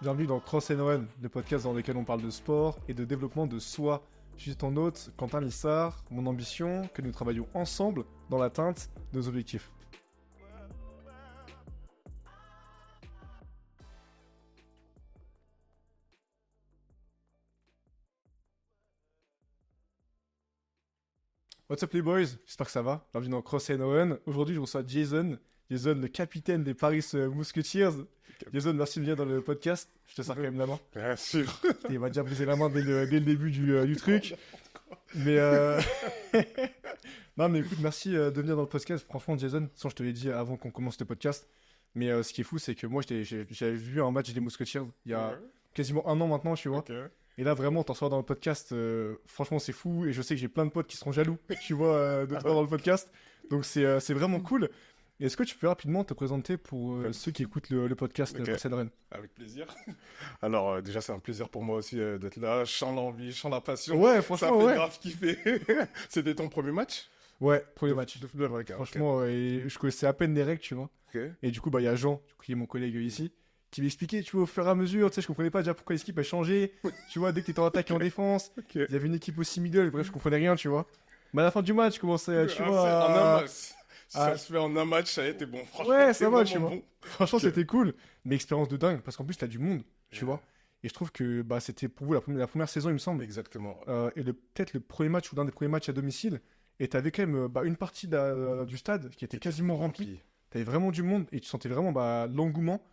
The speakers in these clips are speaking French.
Bienvenue dans Cross and Run, le podcast dans lequel on parle de sport et de développement de soi. Je suis ton hôte, Quentin Lissard. Mon ambition, que nous travaillons ensemble dans l'atteinte de nos objectifs. What's up les boys? J'espère que ça va. Bienvenue dans Cross and Run. Aujourd'hui, je reçois Jason. Jason, le capitaine des Paris Musketeers. Jason, merci de venir dans le podcast. Je te serre quand même la main. Bien sûr. Il m'a déjà brisé la main dès le début du truc. Mais non, mais écoute, merci de venir dans le podcast. Franchement, Jason, sans je te l'ai dit avant qu'on commence le podcast. Mais ce qui est fou, c'est que moi, j'avais vu un match des Musketeers il y a quasiment un an maintenant, tu vois. Okay. Et là, vraiment, t'en sors dans le podcast. Franchement, c'est fou. Et je sais que j'ai plein de potes qui seront jaloux, tu vois, de te voir dans le podcast. Donc, c'est vraiment cool. Est-ce que tu peux rapidement te présenter pour ceux qui écoutent le podcast Cross and Run? Avec plaisir. Alors, déjà, c'est un plaisir pour moi aussi d'être là. Je sens l'envie, je sens la passion. Ouais, franchement, ça fait grave kiffer. C'était ton premier match? Ouais, premier match. De football américain. Franchement, et je connaissais à peine les règles, tu vois. Okay. Et du coup, il y a Jean, qui est mon collègue ici, qui m'expliquait, tu vois, au fur et à mesure. Tu sais, je comprenais pas déjà pourquoi l'équipe a changé. Tu vois, dès que t'étais en attaque et en défense, il y avait une équipe aussi middle. Bref, je comprenais rien, tu vois. Mais à la fin du match, je commençais, tu vois. Ça se fait en un match, ça a été bon. Franchement, ouais, ça va, tu vois. Bon. Franchement, c'était cool. Mais expérience de dingue, parce qu'en plus, t'as du monde, tu vois. Et je trouve que bah, c'était pour vous la première saison, il me semble. Exactement. Et peut-être le premier match ou l'un des premiers matchs à domicile. Et t'avais quand même une partie du stade qui était quasiment remplie. T'avais vraiment du monde et tu sentais vraiment l'engouement.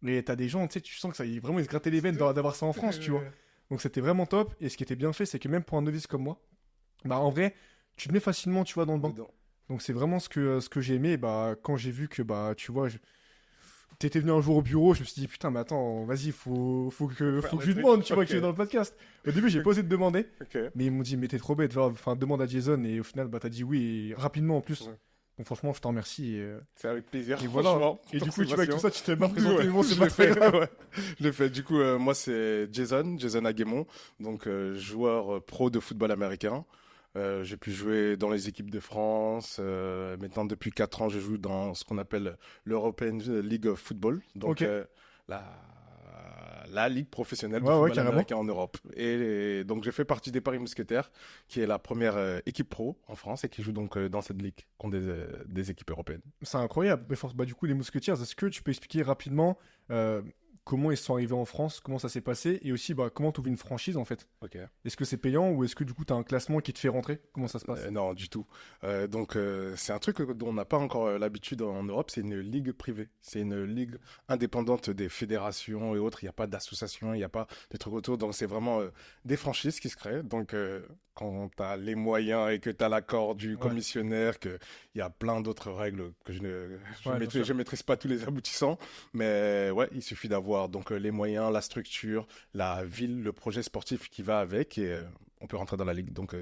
Et t'as des gens, tu sais, tu sens que vraiment ils se grattaient les veines d'avoir ça en France, tu vois. Donc c'était vraiment top. Et ce qui était bien fait, c'est que même pour un novice comme moi, bah en vrai, tu te mets facilement, tu vois, dans le banc. Donc c'est vraiment ce que j'ai aimé. Bah quand j'ai vu que bah tu vois, t'étais venu un jour au bureau, je me suis dit putain mais attends, vas-y, faut que je lui demande, tu vois, que tu es dans le podcast. Au début j'ai pas osé te demander, mais ils m'ont dit mais t'es trop bête, enfin demande à Jason, et au final bah t'as dit oui, et rapidement en plus. Donc franchement je t'en remercie. C'est avec plaisir. Et voilà. Et du coup tu vois avec tout ça tu t'es pas présenté, bon c'est pas fait. Je l'ai fait. Du coup moi c'est Jason Aguemon, donc joueur pro de football américain. J'ai pu jouer dans les équipes de France. Maintenant, depuis 4 ans, je joue dans ce qu'on appelle l'European League of Football. Donc, la ligue professionnelle de football américain en Europe. Et donc, j'ai fait partie des Paris Musketeers, qui est la première équipe pro en France et qui joue donc dans cette ligue contre des équipes européennes. C'est incroyable. Bah, du coup, les Musketeers, est-ce que tu peux expliquer rapidement comment ils sont arrivés en France, comment ça s'est passé, et aussi bah, comment tu ouvres une franchise en fait. Est-ce que c'est payant ou est-ce que du coup tu as un classement qui te fait rentrer? Comment ça se passe? Non, du tout. Donc c'est un truc dont on n'a pas encore l'habitude en Europe, c'est une ligue privée. C'est une ligue indépendante des fédérations et autres. Il n'y a pas d'association, il n'y a pas de trucs autour. Donc c'est vraiment des franchises qui se créent. Donc quand tu as les moyens et que tu as l'accord du commissionnaire, qu'il y a plein d'autres règles que je maîtrise pas tous les aboutissants. Mais ouais, il suffit d'avoir donc les moyens, la structure, la ville, le projet sportif qui va avec et on peut rentrer dans la ligue. Donc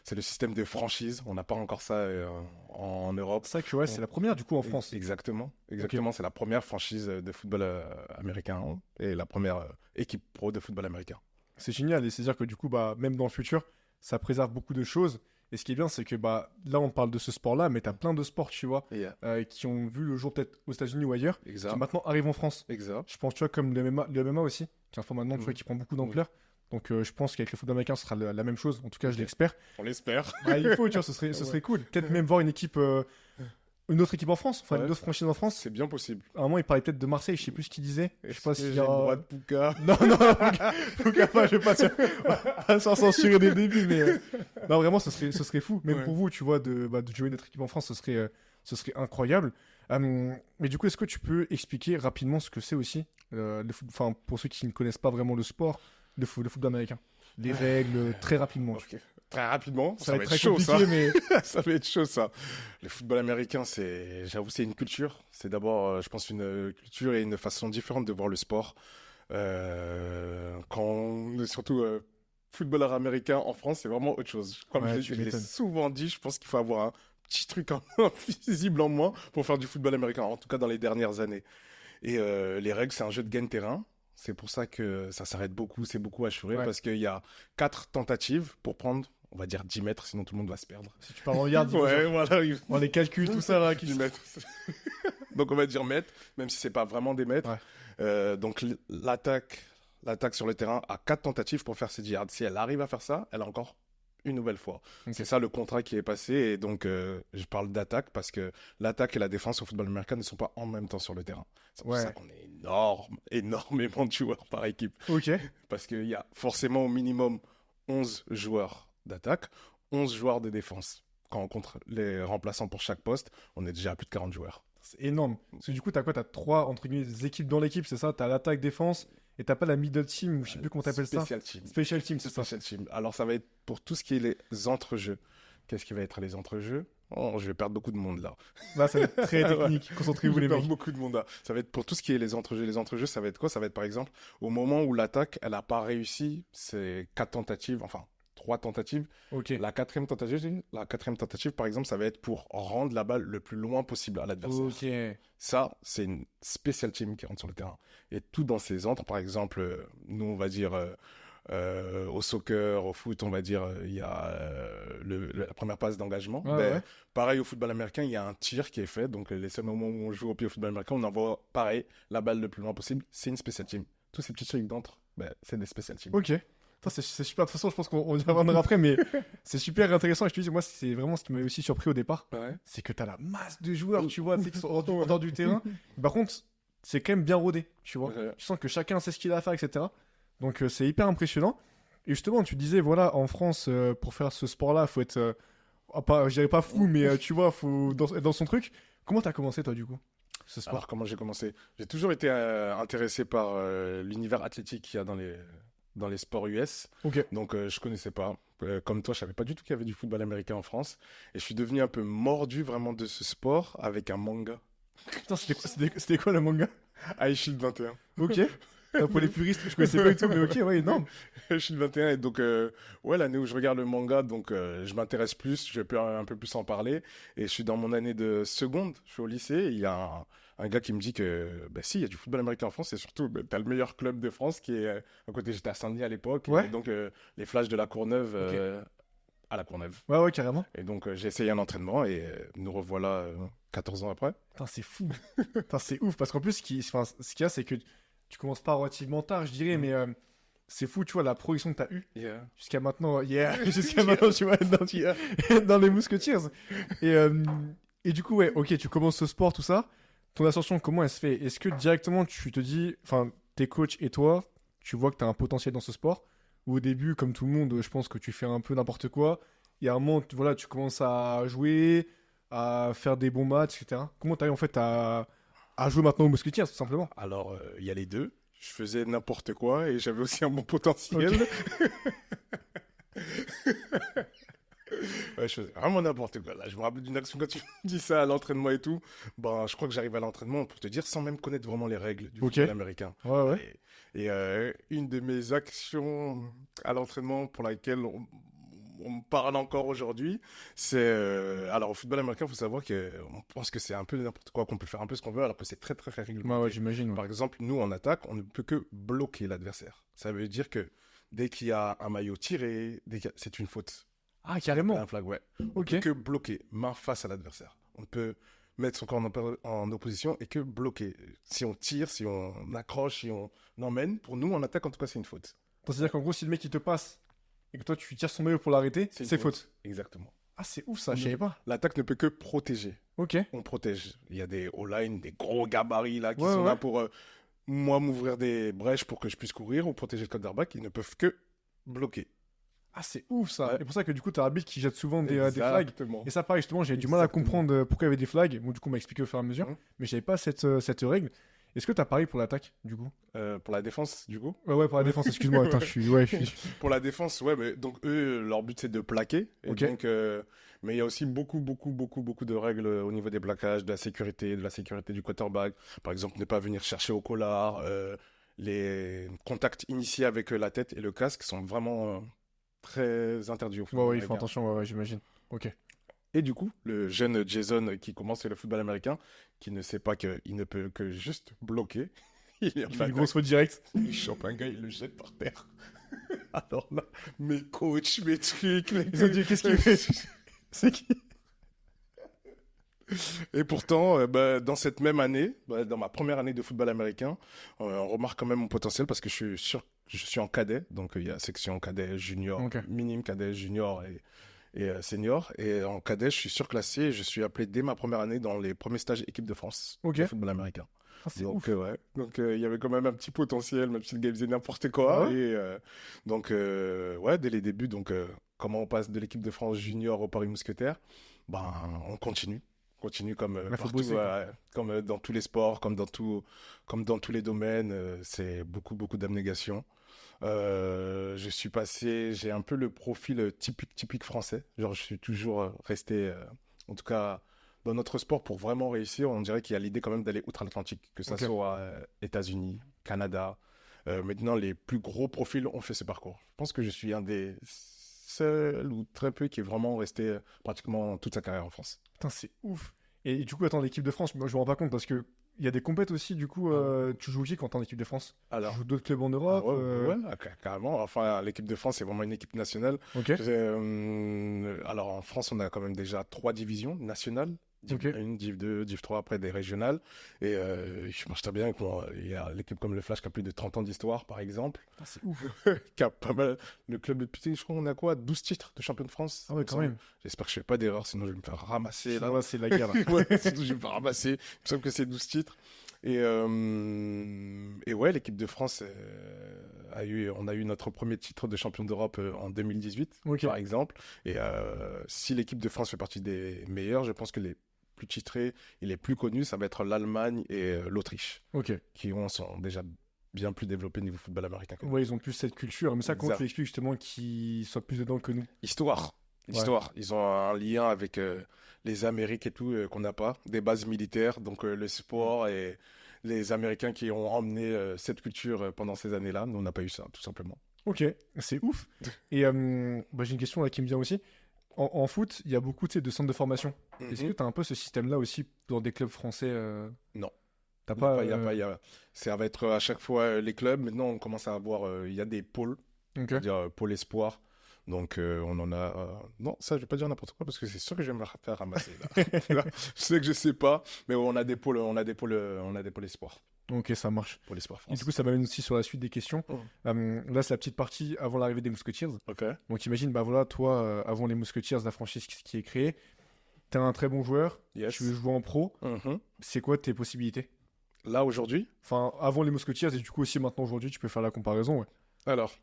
c'est le système de franchise. On n'a pas encore ça en Europe. C'est ça que c'est la première du coup en France. Exactement. C'est la première franchise de football américain et la première équipe pro de football américain. C'est génial et c'est-à-dire que du coup bah même dans le futur, ça préserve beaucoup de choses. Et ce qui est bien, c'est que bah là, on parle de ce sport-là, mais tu as plein de sports, tu vois, qui ont vu le jour peut-être aux États-Unis ou ailleurs, qui maintenant arrivent en France. Je pense, tu vois, comme le MMA aussi, qui est un sport maintenant, tu vois, qui prend beaucoup d'ampleur. Donc, je pense qu'avec le football américain, ce sera la même chose. En tout cas, je l'espère. On l'espère. Bah, il faut, tu vois, ce serait cool. Peut-être même voir une autre équipe en France, enfin une autre franchise en France. C'est bien possible. À un moment, il parlait peut-être de Marseille, je sais plus ce qu'il disait. Je sais pas si j'ai le droit de Pouka. Non, Pouka pas, je vais pas s'en censurer dès le début, mais non, vraiment, ce serait fou. Même pour vous, tu vois, de jouer notre équipe en France, ce serait incroyable. Mais du coup, est-ce que tu peux expliquer rapidement ce que c'est aussi, pour ceux qui ne connaissent pas vraiment le sport, le football américain? Les règles, très rapidement. Très rapidement, ça va être très chaud, compliqué, mais ça va être chaud, ça. Le football américain, j'avoue, c'est une culture. C'est d'abord, je pense, une culture et une façon différente de voir le sport. Surtout footballeur américain en France, c'est vraiment autre chose. Comme je l'ai souvent dit, je pense qu'il faut avoir un petit truc visible en moins pour faire du football américain, en tout cas dans les dernières années. Et les règles, c'est un jeu de gain-terrain. C'est pour ça que ça s'arrête beaucoup, c'est beaucoup assuré, parce qu'il y a 4 tentatives pour prendre, on va dire 10 mètres, sinon tout le monde va se perdre. Si tu parles en yards, on les calcule, tout ça là. 10 mètres. Donc on va dire mètres, même si c'est pas vraiment des mètres. Donc l'attaque, l'attaque sur le terrain a 4 tentatives pour faire ses yards. Si elle arrive à faire ça, elle a encore une nouvelle fois. Ok. C'est ça le contrat qui est passé. Et donc, je parle d'attaque parce que l'attaque et la défense au football américain ne sont pas en même temps sur le terrain. C'est pour Ouais. ça qu'on est énormément de joueurs par équipe. Ok. Parce qu'il y a forcément au minimum 11 joueurs d'attaque, 11 joueurs de défense. Quand on compte les remplaçants pour chaque poste, on est déjà à plus de 40 joueurs. C'est énorme. Parce que du coup, t'as quoi? T'as trois, entre guillemets, équipes dans l'équipe, c'est ça? T'as l'attaque, défense, et t'as pas la middle team, ou je sais plus comment t'appelles ça. Special team. Special team, c'est ça. Special team. Alors, ça va être pour tout ce qui est les entrejeux. Qu'est-ce qui va être les entrejeux? Oh, je vais perdre beaucoup de monde là. Là, ça va être très technique. Concentrez-vous, Je les vais mecs. perdre beaucoup de monde là. Ça va être pour tout ce qui est les entrejeux. Les entrejeux, ça va être quoi? Ça va être par exemple, au moment où l'attaque, elle n'a pas réussi, c'est 4 tentatives, enfin 3 tentatives. Ok. La quatrième tentative, par exemple, ça va être pour rendre la balle le plus loin possible à l'adversaire. Ok. Ça, c'est une special team qui rentre sur le terrain. Et tout dans ces entres, par exemple, nous, on va dire, au soccer, au foot, on va dire, il y a la première passe d'engagement. Ouais, Ben, ouais. pareil, au football américain, il y a un tir qui est fait. Donc, les seuls moments où on joue au pied au football américain, on envoie, pareil, la balle le plus loin possible. C'est une special team. Tous ces petits trucs d'entre, ben, c'est des special teams. Ok. Putain, c'est super. De toute façon, je pense qu'on y reviendra après, mais c'est super intéressant. Et je te dis, moi, c'est vraiment ce qui m'avait aussi surpris au départ. Ouais. C'est que t'as la masse de joueurs, tu vois, tu sais, qui sont en dehors du terrain. Par contre, c'est quand même bien rodé, tu vois. Ouais. Tu sens que chacun sait ce qu'il a à faire, etc. Donc, c'est hyper impressionnant. Et justement, tu disais, voilà, en France, pour faire ce sport-là, faut être, pas, je dirais pas fou, mais tu vois, faut être dans son truc. Comment t'as commencé, toi, du coup, ce sport? Alors, comment j'ai commencé? J'ai toujours été intéressé par l'univers athlétique qu'il y a dans les sports US. Ok. Donc, je connaissais pas. Comme toi, je savais pas du tout qu'il y avait du football américain en France. Et je suis devenu un peu mordu vraiment de ce sport avec un manga. Putain, c'était quoi le manga? High Shield 21. Ok. Pour les puristes, je connaissais pas du tout, mais ok, ouais, énorme. High Shield 21. Et donc, ouais, l'année où je regarde le manga, donc je m'intéresse plus, je vais un peu plus en parler. Et je suis dans mon année de seconde, je suis au lycée. Et il y a un gars qui me dit que, bah si, il y a du football américain en France. Et surtout, bah, t'as le meilleur club de France qui est, à côté, j'étais à Saint-Denis à l'époque. Ouais. Et donc, les Flashs de la Courneuve, à la Courneuve. Ouais, ouais, carrément. Et donc, j'ai essayé un entraînement et nous revoilà 14 ans après. Putain, c'est fou. Putain, c'est ouf. Parce qu'en plus, enfin, ce qu'il y a, c'est que tu commences pas relativement tard, je dirais, mais c'est fou, tu vois, la progression que t'as eue Yeah. jusqu'à maintenant. Yeah, jusqu'à maintenant, tu vois, dans les Musketeers. Et du coup, ouais, ok, tu commences ce sport, tout ça. Ton ascension, comment elle se fait? Est-ce que directement, tu te dis, enfin, tes coachs et toi, tu vois que t'as un potentiel dans ce sport? Ou au début, comme tout le monde, je pense que tu fais un peu n'importe quoi. Il y a un moment, voilà, tu commences à jouer, à faire des bons matchs, etc. Comment t'arrives en fait à jouer maintenant aux Musketeers, tout simplement? Alors, il y a les deux. Je faisais n'importe quoi et j'avais aussi un bon potentiel. Ouais, je faisais vraiment n'importe quoi. Là, je me rappelle d'une action quand tu me dis ça à l'entraînement et tout. Ben, je crois que j'arrive à l'entraînement pour te dire sans même connaître vraiment les règles du Ok. football américain. Ouais, ouais. Et une de mes actions à l'entraînement pour laquelle on me parle encore aujourd'hui, c'est alors au football américain, il faut savoir que on pense que c'est un peu n'importe quoi, qu'on peut faire un peu ce qu'on veut, alors que c'est très très très Ouais, réglementé. ouais, j'imagine. Ouais. Par exemple, nous en attaque, on ne peut que bloquer l'adversaire. Ça veut dire que dès qu'il y a un maillot tiré, c'est une faute. Ah, carrément. Un flag, ouais. On Ok. peut que bloquer, main face à l'adversaire. On ne peut mettre son corps en opposition et que bloquer. Si on tire, si on accroche, si on emmène, pour nous en attaque en tout cas c'est une faute. Donc, c'est-à-dire qu'en gros, si le mec il te passe et que toi tu tires son maillot pour l'arrêter, une c'est faute. Exactement. Ah, c'est ouf ça, je savais pas. L'attaque ne peut que protéger. Ok. On protège. Il y a des O-line, des gros gabarits là qui Ouais, sont ouais. là pour moi m'ouvrir des brèches pour que je puisse courir ou protéger le quarterback. Ils ne peuvent que bloquer. Ah, c'est ouf ça. Ouais. Et pour ça que du coup, t'as l'arbitre qui jette souvent des flags. Exactement. Et ça, pareil, justement, j'ai du mal à Exactement. comprendre pourquoi il y avait des flags. Bon, du coup, on m'a expliqué au fur et à mesure. Mhm. Mais j'avais pas cette règle. Est-ce que t'as pareil pour l'attaque, du coup? Pour la défense, du coup. Ouais, pour la défense, excuse-moi. Attends, je suis. Pour la défense, ouais, mais donc eux, leur but c'est de plaquer. Et Ok. donc, mais il y a aussi beaucoup de règles au niveau des plaquages, de la sécurité du quarterback. Par exemple, ne pas venir chercher au collard. Les contacts initiés avec la tête et le casque sont vraiment très interdits au Ouais, football ouais, ils font américain. attention, ouais, j'imagine. Ok. Et du coup, le jeune Jason qui commence le football américain, qui ne sait pas qu'il ne peut que juste bloquer, il est en Il fait une attaque. grosse faute directe. Il chope un gars, il le jette par terre. Alors là, mes coachs, mes trucs, Ils ont dit, qu'est-ce qu'il fait? C'est qui? Et pourtant, dans cette même année, dans ma première année de football américain, on remarque quand même mon potentiel parce que je suis je suis en cadet, donc il y a section cadet junior, Ok. minime cadet junior et senior. Et en cadet, je suis surclassé et je suis appelé dès ma première année dans les premiers stages équipe de France Ok. de football américain. Ah, c'est Donc, ouf. ouais. Donc, il y avait quand même un petit potentiel, même si le gars faisait n'importe Ah quoi. ouais? Et donc, ouais, dès les débuts, donc, comment on passe de l'équipe de France junior au Paris Mousquetaires, ben, on continue. On continue comme Il faut partout, bosser, quoi. comme dans tous les sports, comme dans tous les domaines. C'est beaucoup, beaucoup d'abnégation. J'ai un peu le profil typique français. Genre, je suis toujours resté, en tout cas, dans notre sport, pour vraiment réussir, on dirait qu'il y a l'idée quand même d'aller outre-Atlantique, que ça Ok. soit États-Unis, Canada. Maintenant, les plus gros profils ont fait ce parcours. Je pense que je suis un des seuls ou très peu qui est vraiment resté pratiquement toute sa carrière en France. Putain, c'est ouf. Et du coup, attends, l'équipe de France, moi je me rends pas compte parce que il y a des compètes aussi, du coup, tu joues qui quand t'es en équipe de France? Tu Alors, joues d'autres clubs en ah Europe? ouais, ouais, carrément. Enfin, l'équipe de France, c'est vraiment une équipe nationale. Ok, Alors, en France, on a quand même déjà 3 divisions nationales. Div ok. 1, Div 2, Div 3, après des régionales. Et je marche très bien. Il y a l'équipe comme le Flash qui a plus de 30 ans d'histoire, par exemple. Putain, c'est ouf. Qui a pas mal. Le club de petit, je crois, on a quoi? 12 titres de champion de France. Ah il ouais, me quand semble. même. J'espère que je fais pas d'erreur, sinon je vais me faire ramasser là. Là, c'est la guerre, là. Ouais, sinon je vais me faire ramasser. Il me semble que c'est 12 titres. Et ouais, l'équipe de France on a eu notre premier titre de champion d'Europe en 2018, Ok. par exemple. Et si l'équipe de France fait partie des meilleurs, je pense que les plus titrés et les plus connus, ça va être l'Allemagne et l'Autriche, Ok. sont déjà bien plus développés niveau football américain que nous. Ouais, ils ont plus cette culture. Mais ça, comment Exact. tu l'expliques justement qu'ils soient plus dedans que nous? Histoire. Ouais. Histoire. Ils ont un lien avec les Amériques et tout qu'on n'a pas. Des bases militaires, donc le sport et les Américains qui ont emmené cette culture pendant ces années-là. Nous, on n'a pas eu ça, tout simplement. Ok, c'est ouf. Et j'ai une question là qui me vient aussi. En foot, il y a beaucoup, tu sais, de centres de formation. Est-ce que tu as un peu ce système-là aussi dans des clubs français? Non. T'as Il n'y a pas. pas, ça va être à chaque fois les clubs. Maintenant, on commence à avoir, il y a des pôles, Ok. c'est-à-dire pôle espoir. Donc, on en a. Non, ça, je vais pas dire n'importe quoi parce que c'est sûr que je vais me faire ramasser là. Je sais que je sais pas, mais on a des pôles, espoir, Ok, ça marche. pôle espoir Et France. du coup, ça m'amène aussi sur la suite des questions. Là, c'est la petite partie avant l'arrivée des Musketeers. Ok. Donc, imagine, bah voilà, toi, avant les Musketeers, la franchise qui est créée, t'es un très bon joueur, Yes. tu veux jouer en pro. Mhm. C'est quoi tes possibilités? Là aujourd'hui, Enfin, avant les Musketeers et du coup aussi maintenant aujourd'hui, tu peux faire la comparaison. Ouais. alors,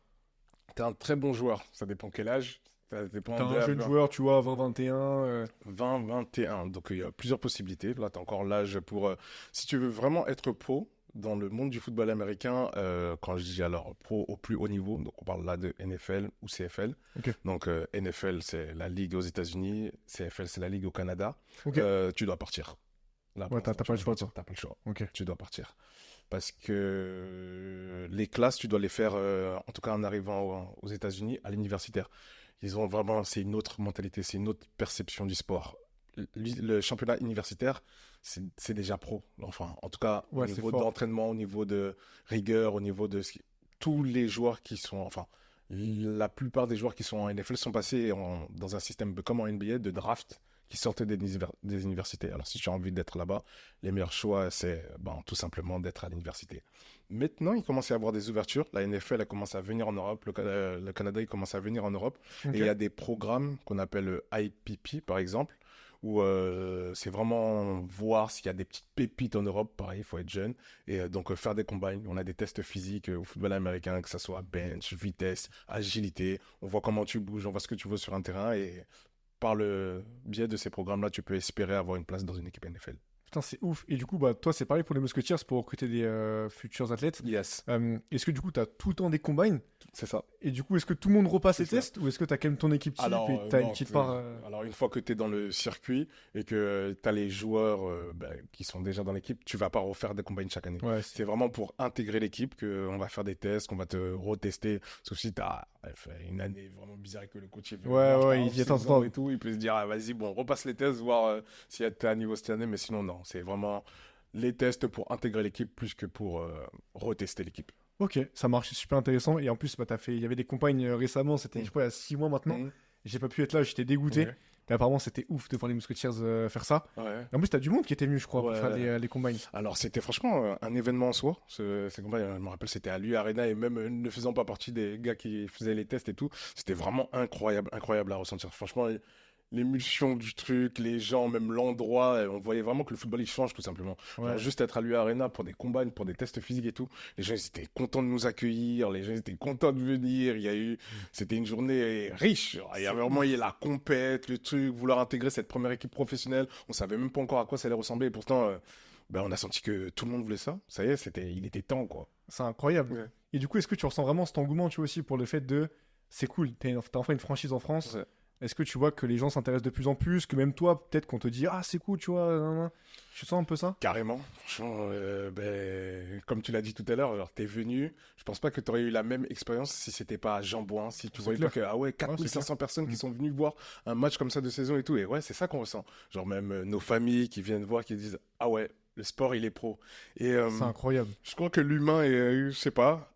t'es un très bon joueur. Ça dépend quel âge. Ça dépend T'es de un jeune joueur, tu vois, 20-21. 20, 21. Donc, il y a plusieurs possibilités. Là, tu as encore l'âge pour. Si tu veux vraiment être pro dans le monde du football américain, quand je dis alors pro au plus haut niveau, donc on parle là de NFL ou CFL. Ok. Donc, NFL, c'est la ligue aux États-Unis. CFL, c'est la ligue au Canada. Ok. Tu dois partir. Là, Ouais, t'as pour pas le choix, l'instant, toi. t'as pas le choix. Ok. Tu dois partir. Parce que les classes, tu dois les faire, en tout cas en arrivant aux États-Unis, à l'universitaire. Ils ont vraiment, c'est une autre mentalité, c'est une autre perception du sport. Le championnat universitaire, c'est déjà pro. Enfin, en tout cas, au Ouais, c'est niveau fort. d'entraînement, au niveau de rigueur, au niveau de tous les joueurs qui sont, enfin, la plupart des joueurs qui sont en NFL sont passés dans un système comme en NBA de draft qui sortaient des universités. Alors, si tu as envie d'être là-bas, les meilleurs choix, c'est tout simplement d'être à l'université. Maintenant, il commence à y avoir des ouvertures. La NFL a commencé à venir en Europe. Le Canada, il commence à venir en Europe. Ok. Et il y a des programmes qu'on appelle IPP, par exemple, où c'est vraiment voir s'il y a des petites pépites en Europe. Pareil, il faut être jeune. Et donc, faire des combines. On a des tests physiques au football américain, que ce soit bench, vitesse, agilité. On voit comment tu bouges, on voit ce que tu veux sur un terrain. Et par le biais de ces programmes-là, tu peux espérer avoir une place dans une équipe NFL. Putain, c'est ouf. Et du coup, bah, toi, c'est pareil pour les Musketeers pour recruter des futurs athlètes. Yes, Est-ce que du coup, tu as tout le temps des combines? c'est ça. Et du coup, est-ce que tout le monde repasse les C'est ça. tests? Ou est-ce que tu as quand même ton équipe type Alors, et tu as une non, petite part. alors, une fois que tu es dans le circuit et que tu as les joueurs qui sont déjà dans l'équipe, tu vas pas refaire des combines chaque année. Ouais, C'est vraiment pour intégrer l'équipe qu'on va faire des tests, qu'on va te retester. Sauf si tu as fait une année vraiment bizarre et que le coach il veut Ouais, voir ouais, ta il y a off-saison tant- et tout, il peut se dire ah, vas-y, bon, repasse les tests, voir si tu es à niveau cette année. Mais sinon, non, c'est vraiment les tests pour intégrer l'équipe plus que pour retester l'équipe. Ok, ça marche, c'est super intéressant. Et en plus, bah, il y avait des campagnes récemment, c'était je crois il y a 6 mois maintenant. Mhm. J'ai pas pu être là, j'étais dégoûté. Ok. Et apparemment, c'était ouf de voir les Musketeers faire ça. Ouais. Et en plus, t'as du monde qui était venu, je crois, pour Ouais. faire les combines. Alors, c'était franchement un événement en soi. Ces combats, je me rappelle, c'était à l'U Arena et même ne faisant pas partie des gars qui faisaient les tests et tout, c'était vraiment incroyable, incroyable à ressentir. Franchement, l'émulsion du truc, les gens, même l'endroit, on voyait vraiment que le football il change tout simplement. Ouais. Genre, juste être à l'U Arena pour des combats, pour des tests physiques et tout, les gens ils étaient contents de nous accueillir, les gens ils étaient contents de venir. C'était une journée riche. Genre, il y avait vraiment il y a la compète, le truc, vouloir intégrer cette première équipe professionnelle. On savait même pas encore à quoi ça allait ressembler et pourtant, ben, on a senti que tout le monde voulait ça. Ça y est, il était temps quoi. C'est incroyable. Ouais. Et du coup, est-ce que tu ressens vraiment cet engouement, tu vois, aussi pour le fait de. C'est cool, t'as enfin une franchise en France. Ouais. Est-ce que tu vois que les gens s'intéressent de plus en plus, que même toi, peut-être qu'on te dit ah c'est cool, tu vois, nan, nan. Tu sens un peu ça? Carrément. Franchement, ben, comme tu l'as dit tout à l'heure, alors t'es venu, je pense pas que tu aurais eu la même expérience si c'était pas à Jean-Bouin, si tu C'est voyais clair. pas que, ah ouais, 4500 personnes qui sont venues voir un match comme ça de saison et tout. Et ouais, c'est ça qu'on ressent. Genre même nos familles qui viennent voir, qui disent, ah ouais, le sport, il est pro. Et C'est incroyable. je crois que l'humain est, je sais pas,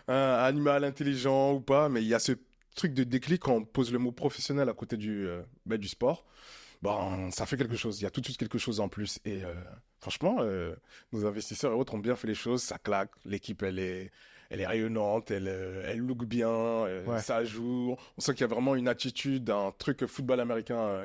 un animal intelligent ou pas, mais il y a ce truc de déclic quand on pose le mot professionnel à côté du sport. Bon, ça fait quelque chose. Il y a tout de suite quelque chose en plus. Et franchement, nos investisseurs et autres ont bien fait les choses. Ça claque. L'équipe, elle est rayonnante. Elle look bien. Ouais. Ça joue. On sent qu'il y a vraiment une attitude, un truc football américain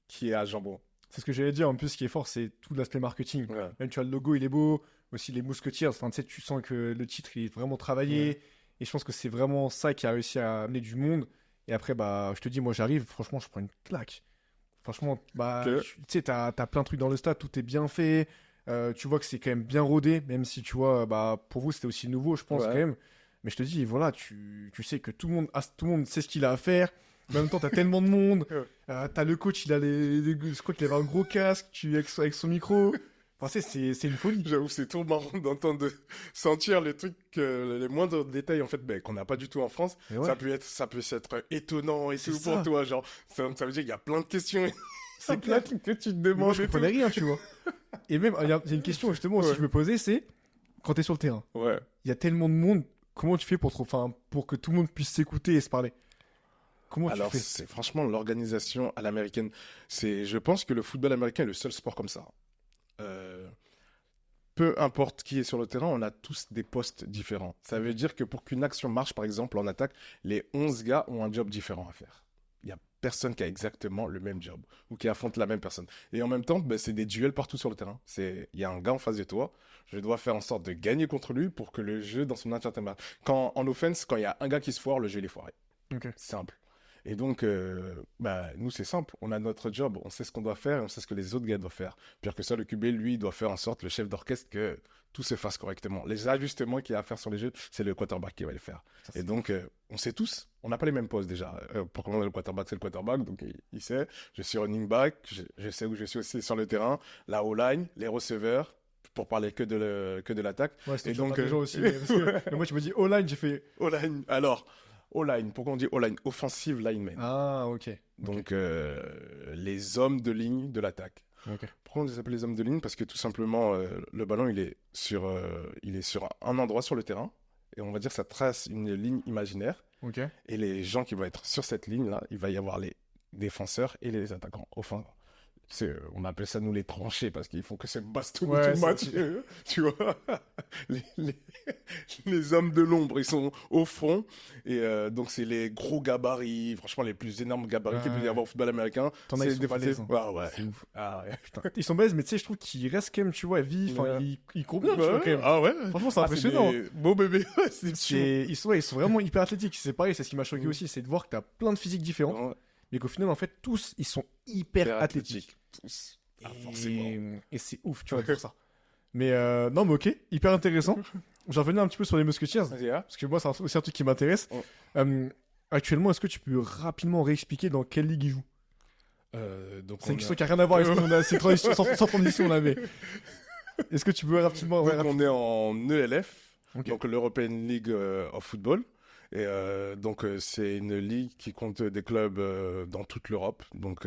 qui est à jambon. C'est ce que j'allais dire. En plus, ce qui est fort, c'est tout l'aspect marketing. Ouais. Même, tu vois, le logo, il est beau. Aussi, les Musketeers. Enfin, tu sais, tu sens que le titre, il est vraiment travaillé. Ouais. Et je pense que c'est vraiment ça qui a réussi à amener du monde. Et après, bah, je te dis, moi, j'arrive. Franchement, je prends une claque. Franchement, bah, Ok. tu sais, t'as plein de trucs dans le stade. Tout est bien fait. Tu vois que c'est quand même bien rodé. Même si, tu vois, bah, pour vous, c'était aussi nouveau, je pense, Ouais. quand même. Mais je te dis, voilà, tu sais que tout le monde sait ce qu'il a à faire. En même temps, t'as tellement de monde. Ouais. T'as le coach, il a je crois qu'il avait un gros casque avec son micro. Enfin, c'est une folie. J'avoue, c'est trop marrant d'entendre, de sentir les trucs, les moindres détails en fait, ben, qu'on n'a pas du tout en France. Mais ouais, Ça peut être étonnant et C'est tout ça. pour toi. Genre, ça veut dire qu'il y a plein de questions. c'est plein de clair. trucs que tu te Mais moi, demandes je et tout. comprenais rien, tu vois. Et même, il y a une question justement aussi Ouais. que je me posais, c'est quand t'es sur le terrain, Ouais. il y a tellement de monde, comment tu fais pour que tout le monde puisse s'écouter et se parler? Comment Alors, tu fais? c'est franchement l'organisation à l'américaine. Je pense que le football américain est le seul sport comme ça. Euh, Peu importe qui est sur le terrain, on a tous des postes différents. Ça veut dire que pour qu'une action marche, par exemple, en attaque, les 11 gars ont un job différent à faire. Il n'y a personne qui a exactement le même job ou qui affronte la même personne. Et en même temps, ben, c'est des duels partout sur le terrain. Il y a un gars en face de toi, je dois faire en sorte de gagner contre lui pour que le jeu dans son entièreté marche. En offense, quand il y a un gars qui se foire, le jeu il est foiré. Ok. Simple. Et donc, bah, nous, c'est simple. On a notre job, on sait ce qu'on doit faire et on sait ce que les autres gars doivent faire. Pire que ça, le QB, lui, doit faire en sorte, le chef d'orchestre, que tout se fasse correctement. Les ajustements qu'il y a à faire sur les jeux, c'est le quarterback qui va les faire. Ça, Et c'est- donc, on sait tous, on n'a pas les mêmes postes déjà. Pour commander le quarterback, c'est le quarterback, donc il sait. Je suis running back, je sais où je suis aussi sur le terrain. La O-line, les receveurs, pour parler que de l'attaque. Ouais, c'était Et toujours donc, pas déjà aussi. Mais parce que moi, tu me dis O-line, j'ai fait. O-line, alors, O-line, pourquoi on dit O-line? Offensive lineman. Ah, ok. Donc, les hommes de ligne de l'attaque. Ok. Pourquoi on les appelle les hommes de ligne? Parce que tout simplement, le ballon, il est sur un endroit sur le terrain. Et on va dire que ça trace une ligne imaginaire. Ok. Et les gens qui vont être sur cette ligne-là, il va y avoir les défenseurs et les attaquants. Enfin, on appelle ça, nous, les tranchées, parce qu'ils font que se bastonner Ouais, tout le c'est- match. Tu vois, les, les- les hommes de l'ombre, ils sont au front. Et donc, c'est les gros gabarits, franchement, les plus énormes gabarits qu'il peut y Ouais. avoir au football américain. T'en as, C'est ils sont des balèzes, hein. Ouais, ouais. C'est ouf. Ah, ouais. Putain, ils sont balèzes, mais tu sais, je trouve qu'ils restent quand même, tu vois, vifs. Enfin, Ouais. ils courent bien, tu vois, quand même. Ah ouais. Franchement, c'est Ah, impressionnant. des beaux bébés. Ouais, c'est des petits. Ils sont vraiment hyper athlétiques. C'est pareil, c'est ce qui m'a choqué Mm. aussi, c'est de voir que t'as plein de physiques différents, Ouais, mais qu'au final, en fait, tous, ils sont hyper hyper athlétiques. tous. Ah, forcément. Et c'est ouf, tu vois, pour ça. Mais non, mais ok, hyper intéressant. J'en revenais un petit peu sur les Musketeers, Vas-y, hein. parce que moi, c'est aussi un truc qui m'intéresse. Ouais. Actuellement, est-ce que tu peux rapidement réexpliquer dans quelle ligue ils jouent? Donc C'est une on question a- qui n'a rien à voir avec ce qu'on a, c'est transition, sans transition, là, mais. Est-ce que tu peux rapidement. Ouais, Donc, on est en ELF, Ok. donc l'European League of Football. Et donc c'est une ligue qui compte des clubs dans toute l'Europe, donc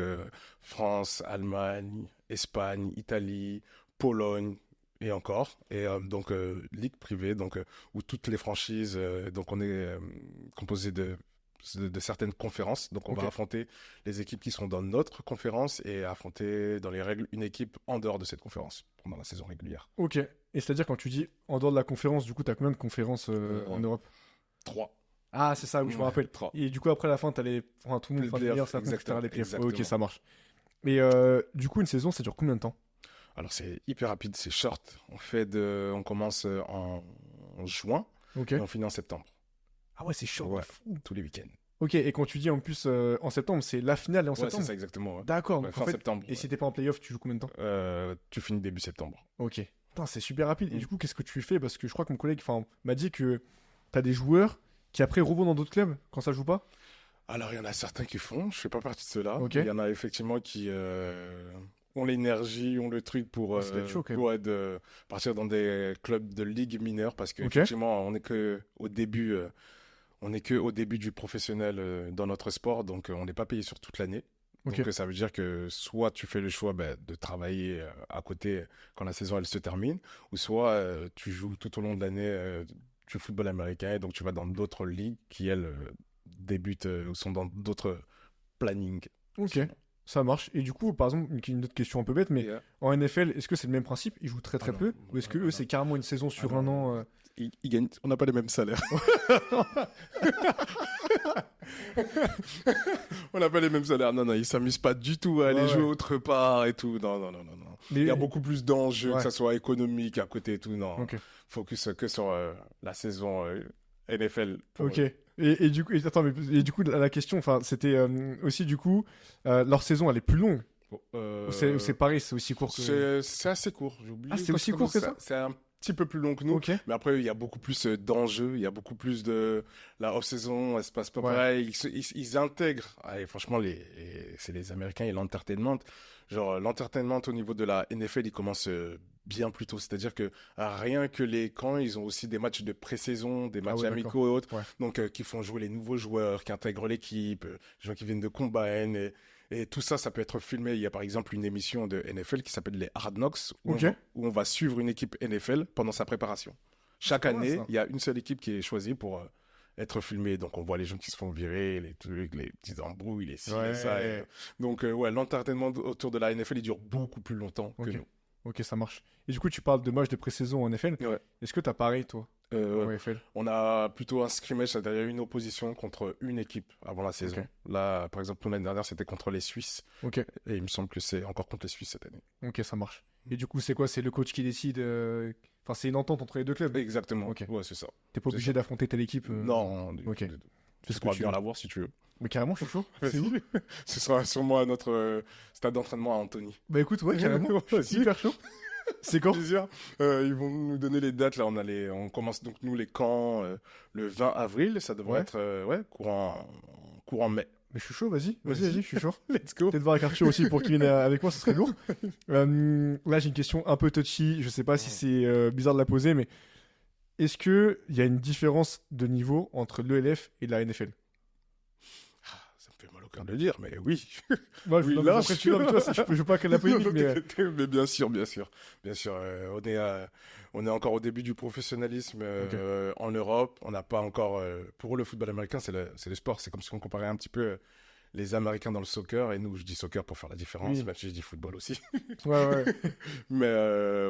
France, Allemagne, Espagne, Italie, Pologne et encore. Et donc ligue privée, donc où toutes les franchises, donc on est composé de de certaines conférences. Donc, on Ok. va affronter les équipes qui sont dans notre conférence et affronter, dans les règles, une équipe en dehors de cette conférence pendant la saison régulière. Ok. Et c'est-à-dire, quand tu dis en dehors de la conférence, du coup, t'as combien de conférences en Europe? 3. Ah, c'est ça, oui, je me rappelle. 3. Et du coup, après la fin, enfin, tout le monde Les fin de playoffs, meilleur, ça compte, exactement, etc. Les playoffs. exactement. Ok, ça marche. Mais du coup, une saison, ça dure combien de temps? Alors, c'est hyper rapide, c'est short. On commence en juin Ok. et on finit en septembre. Ah ouais, c'est chaud. Ouais. De fou. Tous les week-ends. Ok, et quand tu dis en plus en septembre, c'est la finale est en Ouais, c'est septembre? ça, exactement. Ouais. D'accord. Ouais, Donc, fin en fait, septembre. et si t'es pas en playoff, tu joues combien de temps? Tu finis début septembre. Ok. Putain, c'est super rapide. Et Mm. du coup, qu'est-ce que tu fais? Parce que je crois que mon collègue m'a dit que t'as des joueurs qui après revont dans d'autres clubs quand ça joue pas. Alors, il y en a certains qui font, je fais pas partie de ceux-là. Ok. Il y en a effectivement qui ont l'énergie, ont le truc pour Ça doit être chaud, quand même. de partir dans des clubs de ligue mineure parce Ok. qu'effectivement, on n'est que au début. On n'est que au début du professionnel dans notre sport, donc on n'est pas payé sur toute l'année. Ok. Donc ça veut dire que soit tu fais le choix de travailler à côté quand la saison elle se termine, ou soit tu joues tout au long de l'année du football américain, et donc tu vas dans d'autres ligues qui elles débutent ou sont dans d'autres plannings. Ok. Ça marche. Et du coup, par exemple, une autre question un peu bête, mais Et, en NFL, est-ce que c'est le même principe? Ils jouent très très non, peu? Ou est-ce que non, eux, c'est carrément une saison sur un non. an? ils gagnent, on n'a pas les mêmes salaires. On n'a pas les mêmes salaires. Non, non, ils s'amusent pas du tout à aller Ouais, jouer ouais. autre part et tout. Non, non, non, non, non. Mais- Il y a beaucoup plus d'enjeux, Ouais. que ça soit économique à côté et tout. Non, Ok. focus que sur la saison NFL. pour Ok. eux. Et du coup, attends, mais et du coup, la question, enfin, c'était aussi du coup, leur saison, elle est plus longue. Bon, Ou c'est pareil, c'est aussi court que. c'est assez court. J'ai oublié. Ah, c'est aussi court que ça? C'est un petit peu plus long que nous. Ok. Mais après, il y a beaucoup plus d'enjeux, il y a beaucoup plus de... La off-saison, elle se passe pas Ouais. pareil. Ils intègrent. Ah, et franchement, c'est les Américains et l'entertainment. Genre, l'entertainment au niveau de la NFL, il commence bien plus tôt. C'est-à-dire que rien que les camps, ils ont aussi des matchs de pré-saison, des matchs ouais, amicaux et autres. Ouais. Donc, qui font jouer les nouveaux joueurs, qui intègrent l'équipe, les gens qui viennent de Combine. Et tout ça, ça peut être filmé. Il y a par exemple une émission de NFL qui s'appelle les Hard Knocks, Ok. où on va suivre une équipe NFL pendant sa préparation. Chaque pas mal, année, ça. il y a une seule équipe qui est choisie pour être filmée. Donc on voit les gens qui se font virer, les trucs, les petits embrouilles, les ci, Ouais. les ça. Donc ouais, l'entertainment autour de la NFL, il dure beaucoup plus longtemps que Ok. nous. Ok, ça marche. Et du coup, tu parles de matchs de pré-saison en NFL. Ouais. Est-ce que t'as pareil, toi, en NFL? On a plutôt un scrimmage, c'est-à-dire une opposition contre une équipe avant la saison. Ok. Là, par exemple, l'année dernière, c'était contre les Suisses. Ok. Et il me semble que c'est encore contre les Suisses cette année. Ok, ça marche. Et du coup, c'est quoi? C'est le coach qui décide. Enfin, c'est une entente entre les deux clubs. Exactement. Ok. Ouais, c'est ça. T'es pas c'est obligé d'affronter telle équipe. Non, ok. tu Fais ce que pourras tu bien veux. l'avoir si tu veux. Mais carrément, je suis chaud. C'est où? Ce sera sûrement à notre stade d'entraînement à Anthony. Bah écoute, ouais, carrément. Je suis Vas-y. hyper chaud. C'est quand? Plaisir. Ils vont nous donner les dates. Là, on commence donc nous les camps le 20 avril. Ça devrait Ouais. être courant mai. Mais je suis chaud, vas-y. Vas-y, Vas-y. vas-y, je suis chaud. Let's go. Peut-être voir avec Arthur aussi pour qu'il vienne avec moi, ce serait lourd. Là, j'ai une question un peu touchy. Je sais pas si c'est bizarre de la poser, mais est-ce qu'il y a une différence de niveau entre l'ELF et la NFL? Ça me fait mal au cœur de le dire, mais oui. Moi, Oui, non, mais là, après, tu vois, je veux pas qu'elle la polémique, mais. Mais bien sûr, bien sûr, bien sûr. On est encore au début du professionnalisme en Europe. On n'a pas encore. Pour eux, le football américain, c'est le sport. C'est comme si on comparait un petit peu les Américains dans le soccer, et nous, je dis soccer pour faire la différence, Oui. même si je dis football aussi. Ouais, ouais. Mais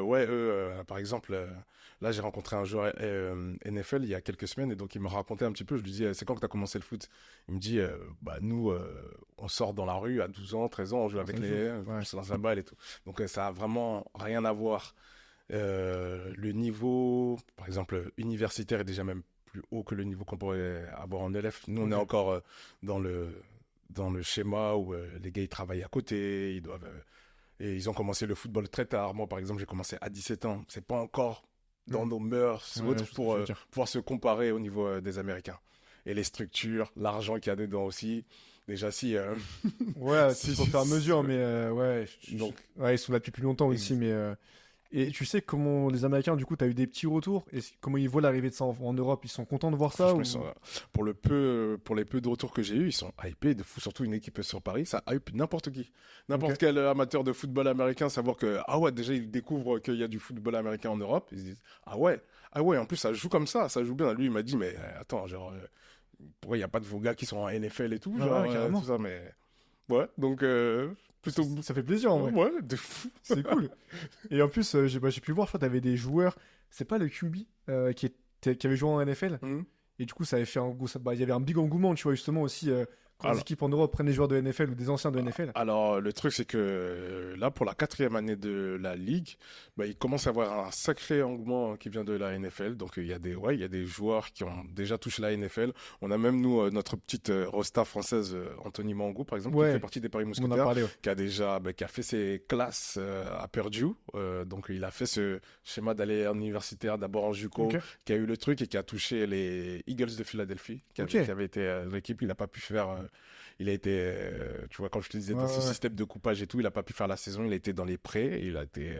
ouais, eux, par exemple, là, j'ai rencontré un joueur NFL il y a quelques semaines, et donc il me racontait un petit peu. Je lui dis, c'est quand que tu as commencé le foot? Il me dit, bah nous, on sort dans la rue à 12 ans, 13 ans, on joue avec les, Ouais. se lance la balle et tout. Donc ça a vraiment rien à voir. Le niveau, par exemple, universitaire est déjà même plus haut que le niveau qu'on pourrait avoir en LF. Nous, on est encore dans le schéma où les gars ils travaillent à côté, et ils ont commencé le football très tard. Moi, par exemple, j'ai commencé à 17 ans. C'est pas encore dans nos mœurs Ouais, autres je pour veux dire. pouvoir se comparer au niveau des Américains. Et les structures, l'argent qu'il y a dedans aussi. Déjà, si. Ouais, Si, c'est pour faire mesure, mais ouais. Donc, Ouais, ils sont là depuis plus longtemps aussi, mais. Et tu sais comment les Américains, du coup, t'as eu des petits retours? Et comment ils voient l'arrivée de ça en Europe? Ils sont contents de voir ça? franchement, pour les peu de retours que j'ai eu, ils sont hypés de fou. Surtout une équipe sur Paris, ça hype n'importe qui. N'importe Ok. quel amateur de football américain, savoir que, ah ouais, déjà, ils découvrent qu'il y a du football américain en Europe. Ils se disent, ah ouais, en plus, ça joue comme ça joue bien. Lui, il m'a dit, mais attends, genre, pourquoi il n'y a pas de vos gars qui sont en NFL et tout, Ouais, genre, ouais, carrément. tout ça, mais ouais, donc plutôt, Ça fait plaisir en vrai. ouais, de fou. C'est cool. Et en plus, j'ai pu voir, je crois, t'avais des joueurs. C'est pas le QB qui avait joué en NFL. Mhm. Et du coup, ça avait fait un gros. Il y avait un big engouement, tu vois, justement aussi. Quand les Alors, équipes en Europe prennent des joueurs de NFL ou des anciens de NFL. alors, le truc, c'est que là, pour la 4e année de la Ligue, bah, il commence à y avoir un sacré engouement qui vient de la NFL. Donc, il y a des joueurs qui ont déjà touché la NFL. On a même, nous, notre petite rosta française, Anthony Mangou, par exemple, qui Ouais, fait partie des Paris on en a Mousquetaires, parlé, ouais. qui a déjà, qui a fait ses classes à Purdue. Donc, il a fait ce schéma d'aller en universitaire, d'abord en JUCO, Ok. qui a eu le truc et qui a touché les Eagles de Philadelphie, Ok. qui avait été l'équipe. Il n'a pas pu faire. Il a été, tu vois, quand je te disais, Ouais, dans ce ouais, ouais. système de coupage et tout, il n'a pas pu faire la saison. Il a été dans les prés et il a été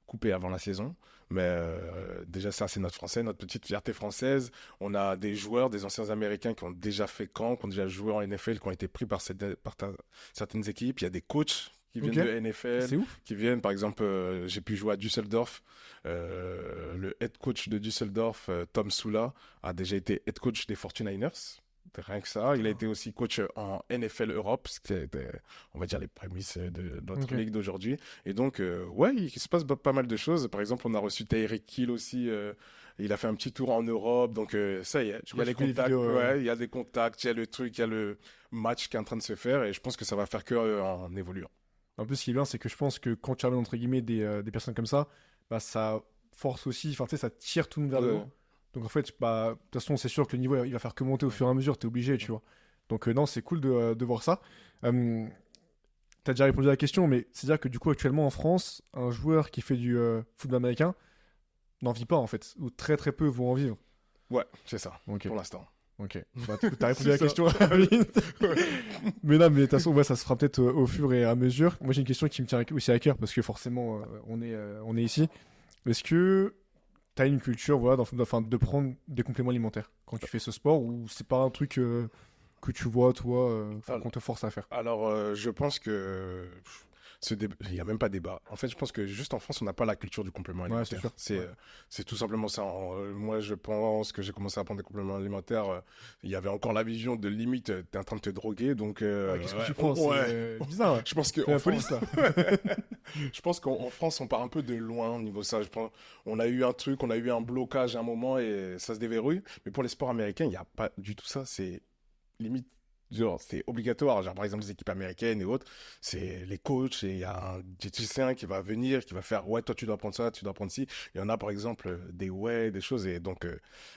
coupé avant la saison. Mais déjà, ça, c'est notre français, notre petite fierté française. On a des joueurs, des anciens Américains qui ont déjà fait camp, qui ont déjà joué en NFL, qui ont été pris par certaines équipes. Il y a des coachs qui viennent Ok. de NFL, C'est ouf. qui viennent, par exemple, j'ai pu jouer à Düsseldorf. Le head coach de Düsseldorf, Tom Sula, a déjà été head coach des 49ers. Rien que ça. Il a été aussi coach en NFL Europe, ce qui était, on va dire, les prémices de notre Ok. ligue d'aujourd'hui. Et donc, ouais, il se passe pas mal de choses. Par exemple, on a reçu Tyreek Hill aussi. Il a fait un petit tour en Europe. Donc, ça y est, il y a les j'ai vu les contacts. vidéos, Ouais, il y a des contacts, il y a le truc, il y a le match qui est en train de se faire. Et je pense que ça va faire que en évoluant. En plus, ce qui est bien, c'est que je pense que quand tu ramènes entre guillemets des personnes comme ça, bah, ça force aussi, enfin, tu sais, ça tire tout le monde vers le Ouais. haut. Donc en fait, bah, de toute façon, c'est sûr que le niveau, il va faire que monter au fur et à mesure, t'es obligé, tu vois. Donc non, c'est cool de voir ça. T'as déjà répondu à la question, mais c'est-à-dire que du coup, actuellement en France, un joueur qui fait du football américain n'en vit pas en fait, ou très très peu vont en vivre. Ouais, c'est ça, Ok, pour l'instant. ok. Bah, du coup, t'as répondu à la C'est ça. question rapide. Mais non, mais de toute façon, ouais, ça se fera peut-être au fur et à mesure. Moi, j'ai une question qui me tient aussi à cœur parce que forcément, on est ici. Est-ce que t'as une culture, voilà, enfin, de prendre des compléments alimentaires quand tu fais ce sport ou c'est pas un truc que tu vois, toi, Alors, qu'on te force à faire? Alors, je pense que il n'y a même pas débat. En fait, je pense que juste en France, on n'a pas la culture du complément Ouais, c'est alimentaire. sûr. C'est Ouais. c'est tout simplement ça. Moi, je pense que j'ai commencé à prendre des compléments alimentaires. Il y avait encore la vision de limite, tu es en train de te droguer. Donc, Ouais, qu'est-ce que ouais, tu prends? ouais. C'est bizarre, ouais. Je pense C'est qu'en la police, France, là. je pense qu'en France, on part un peu de loin au niveau de ça. On a eu un truc, on a eu un blocage à un moment et ça se déverrouille. Mais pour les sports américains, il n'y a pas du tout ça. C'est limite, genre, c'est obligatoire. Genre, par exemple, les équipes américaines et autres, c'est les coachs et il y a un diététicien qui va venir, qui va faire, ouais, toi, tu dois prendre ça, tu dois prendre ci. Il y en a, par exemple, des whey, des choses. Et donc,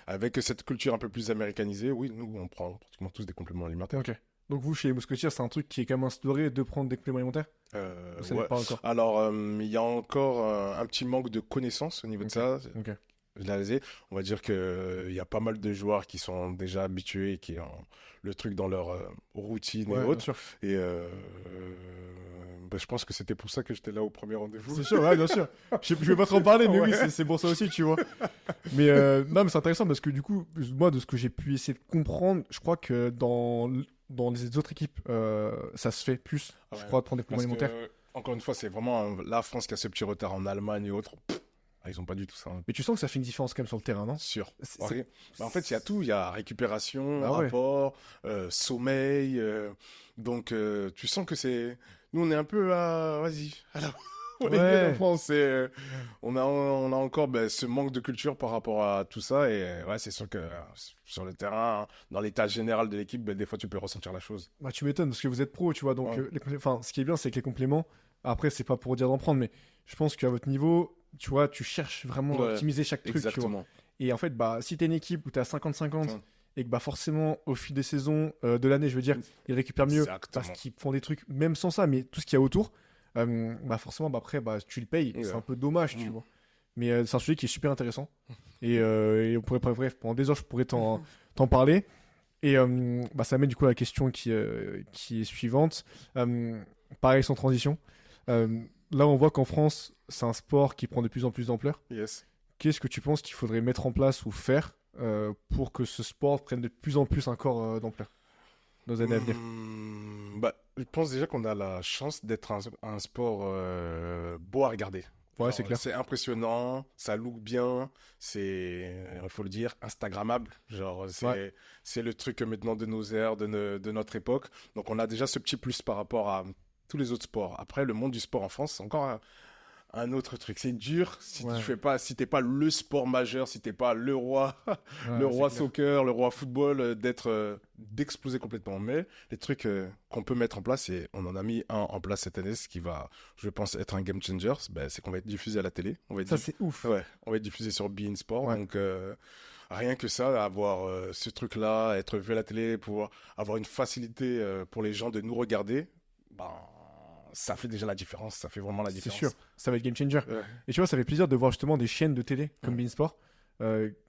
avec cette culture un peu plus américanisée, oui, nous, on prend pratiquement tous des compléments alimentaires. Ok. Donc vous, chez les Mousquetaires, c'est un truc qui est quand même instauré de prendre des compléments alimentaires? Ou ça n'est Ouais. pas encore? Alors, il y a encore un petit manque de connaissances au niveau de Ok. ça. Ok. Je l'ai réalisé. On va dire que il y a pas mal de joueurs qui sont déjà habitués, qui ont le truc dans leur routine et Ouais, bien autres. sûr. Et je pense que c'était pour ça que j'étais là au premier rendez-vous. C'est sûr, ouais, bien sûr. Je vais pas trop en parler, mais oui, Ouais. c'est pour ça aussi, tu vois. Mais non, mais c'est intéressant parce que du coup, moi, de ce que j'ai pu essayer de comprendre, je crois que dans les autres équipes, ça se fait plus, je Ouais. crois, de prendre des compléments Parce que, alimentaires. encore une fois, c'est vraiment la France qui a ce petit retard en Allemagne et autres. Ils ont pas du tout ça, hein. Mais tu sens que ça fait une différence quand même sur le terrain, non? Sûr. C'est- Ouais. Bah, en fait, il y a tout. Il y a récupération, Bah ouais. apport, sommeil. Donc, tu sens que c'est. Nous, on est un peu à. Vas-y. Alors, on est bien en Ouais. France. On a encore ce manque de culture par rapport à tout ça. Et ouais, c'est sûr que sur le terrain, dans l'état général de l'équipe, des fois, tu peux ressentir la chose. Bah, tu m'étonnes parce que vous êtes pro, tu vois. Donc, Ouais. enfin, ce qui est bien, c'est que les compléments, après, c'est pas pour dire d'en prendre, mais je pense qu'à votre niveau, tu vois, tu cherches vraiment à Ouais, optimiser chaque truc, tu vois. exactement. Et en fait, bah, si t'es une équipe où t'es à 50-50 Ouais. et que bah, forcément, au fil des saisons, de l'année, je veux dire, ils récupèrent mieux Exactement. parce qu'ils font des trucs, même sans ça, mais tout ce qu'il y a autour, bah, forcément, bah, après, bah, tu le payes. Ouais. C'est un peu dommage, tu Mm. vois. Mais c'est un sujet qui est super intéressant. Et on pourrait, bref, pendant des heures, je pourrais t'en parler. Et bah, ça amène du coup à la question qui est suivante. Pareil, sans transition. Là, on voit qu'en France, c'est un sport qui prend de plus en plus d'ampleur. Yes. Qu'est-ce que tu penses qu'il faudrait mettre en place ou faire pour que ce sport prenne de plus en plus encore d'ampleur dans les années à venir? Je pense déjà qu'on a la chance d'être un sport beau à regarder. Ouais, c'est Genre, clair. c'est impressionnant, ça look bien, c'est, il faut le dire, Instagrammable. Genre, Ouais. c'est le truc maintenant de nos ères, de notre époque. Donc, on a déjà ce petit plus par rapport à tous les autres sports. Après, le monde du sport en France, c'est encore un autre truc. C'est dur si tu Ouais. fais pas, si t'es pas le sport majeur, si t'es pas le roi, le Ouais, c'est roi clair. soccer, le roi football, d'exploser complètement. Mais les trucs qu'on peut mettre en place, et on en a mis un en place cette année, ce qui va, je pense, être un game changer, ben, c'est qu'on va être diffusé à la télé. Ça, c'est ouf. Ouais, on va être diffusé sur beIN Sport. Ouais. Donc rien que ça, avoir ce truc-là, être vu à la télé, pouvoir avoir une facilité pour les gens de nous regarder, ben ça fait déjà la différence. Ça fait vraiment la C'est différence. sûr. Ça va être game changer. Ouais. Et tu vois, ça fait plaisir de voir justement des chaînes de télé comme Ouais. beIN Sport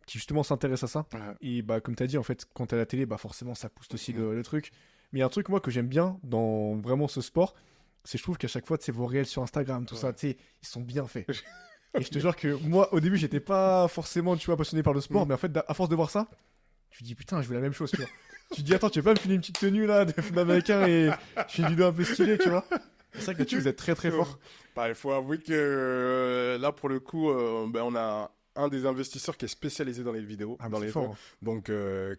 qui justement s'intéressent à ça. Ouais. Et bah, comme tu as dit, en fait, quand t'es à la télé, bah, forcément, ça pousse aussi Mhm. le truc. Mais il y a un truc, moi, que j'aime bien dans vraiment ce sport, c'est je trouve qu'à chaque fois, tu sais, vos réels sur Instagram, tout ça, Ouais. tu sais, ils sont bien faits. Et je te jure que moi, au début, j'étais pas forcément, tu vois, passionné par le sport, Mm. mais en fait, à force de voir ça, tu te dis, putain, je veux la même chose, tu vois. Tu te dis, attends, tu veux pas me filer une petite tenue là d'américain et je fais une vidéo un peu stylée, tu vois. C'est vrai que là-dessus, vous êtes très très fort. Bah, il faut avouer que là, pour le coup, ben, on a un des investisseurs qui est spécialisé dans les vidéos, Ah, mais dans c'est les fort. Hein. Donc,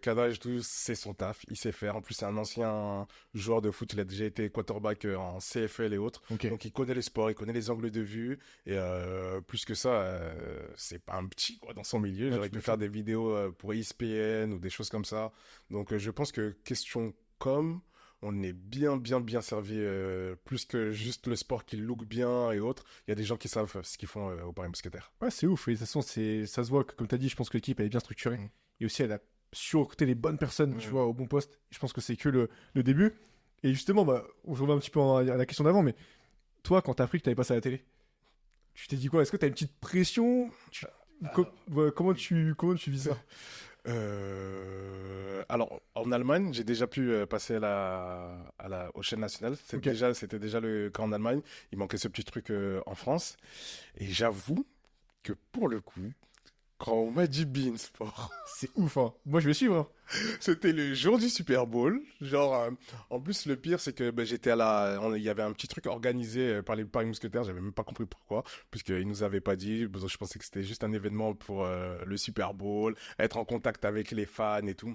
Kadaj, tout, c'est son taf, il sait faire. En plus, c'est un ancien joueur de foot, il a déjà été quarterback en CFL et autres. Ok. Donc, il connaît les sports, il connaît les angles de vue. Et plus que ça, c'est pas un petit quoi, dans son milieu. Ouais, J'aurais tu pu m'étonnes. faire des vidéos pour ESPN ou des choses comme ça. Donc, je pense que question com, on est bien servi, plus que juste le sport qui look bien et autres. Il y a des gens qui savent ce qu'ils font au Paris Mousquetaires. Ouais, c'est ouf. Et de toute façon, ça se voit que, comme tu as dit, je pense que l'équipe elle est bien structurée. Mm. Et aussi, elle a su recruter les bonnes personnes, tu Mm. vois, au bon poste. Je pense que c'est que le début. Et justement, bah, je reviens un petit peu à la question d'avant, mais toi, quand t'as appris que t'avais passé à la télé, tu t'es dit quoi? Est-ce que t'as une petite pression? Ouais, comment tu vis ça? Alors, en Allemagne, j'ai déjà pu passer aux chaînes nationales. Ok. C'était déjà le cas en Allemagne. Il manquait ce petit truc en France. Et j'avoue que pour le coup, quand on m'a dit beIN Sport, C'est ouf, hein. Moi, je vais suivre. Hein. c'était le jour du Super Bowl. Genre, en plus, le pire, c'est que ben, il y avait un petit truc organisé par les Paris Mousquetaires. J'avais même pas compris pourquoi, puisqu'ils nous avaient pas dit. Bon, je pensais que c'était juste un événement pour le Super Bowl, être en contact avec les fans et tout.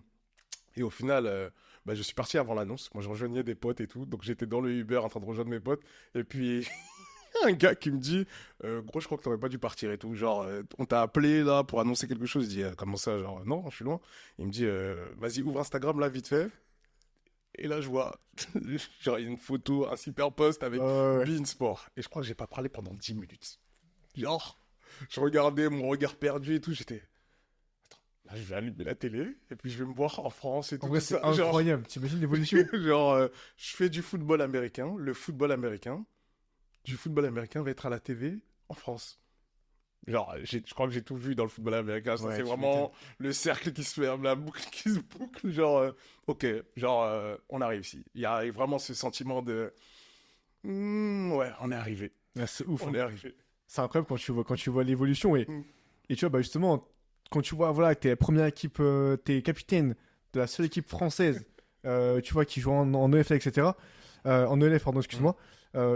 Et au final, ben, je suis parti avant l'annonce. Moi, je rejoignais des potes et tout. Donc, j'étais dans le Uber en train de rejoindre mes potes. Et puis, un gars qui me dit, gros, je crois que t'aurais pas dû partir et tout. Genre, on t'a appelé là pour annoncer quelque chose. Je dis, comment ça? Genre, non, je suis loin. Il me dit, vas-y, ouvre Instagram là, vite fait. Et là, je vois, genre, il y a une photo, un super post avec Ouais. beIN Sport. Et je crois que j'ai pas parlé pendant 10 minutes. Genre, je regardais mon regard perdu et tout. J'étais, attends, là, je vais allumer la télé et puis je vais me voir en France et En tout, vrai, tout c'est ça. Genre, incroyable. T'imagines l'évolution? genre je fais du football américain. Le football américain, du football américain va être à la TV en France. Genre, je crois que j'ai tout vu dans le football américain. Ça, Ouais, c'est tu vraiment le cercle qui se ferme, la boucle qui se boucle. Genre, ok, genre, on arrive ici. Il y a vraiment ce sentiment de, ouais, on est arrivé. Ouais, c'est ouf. On Hein. est arrivé. C'est incroyable quand tu vois l'évolution. Et, Mm. et tu vois, bah, justement, quand tu vois voilà, que t'es la première équipe, t'es capitaine de la seule équipe française, tu vois, qui joue en EFL, etc. En ELF, pardon, excuse-moi.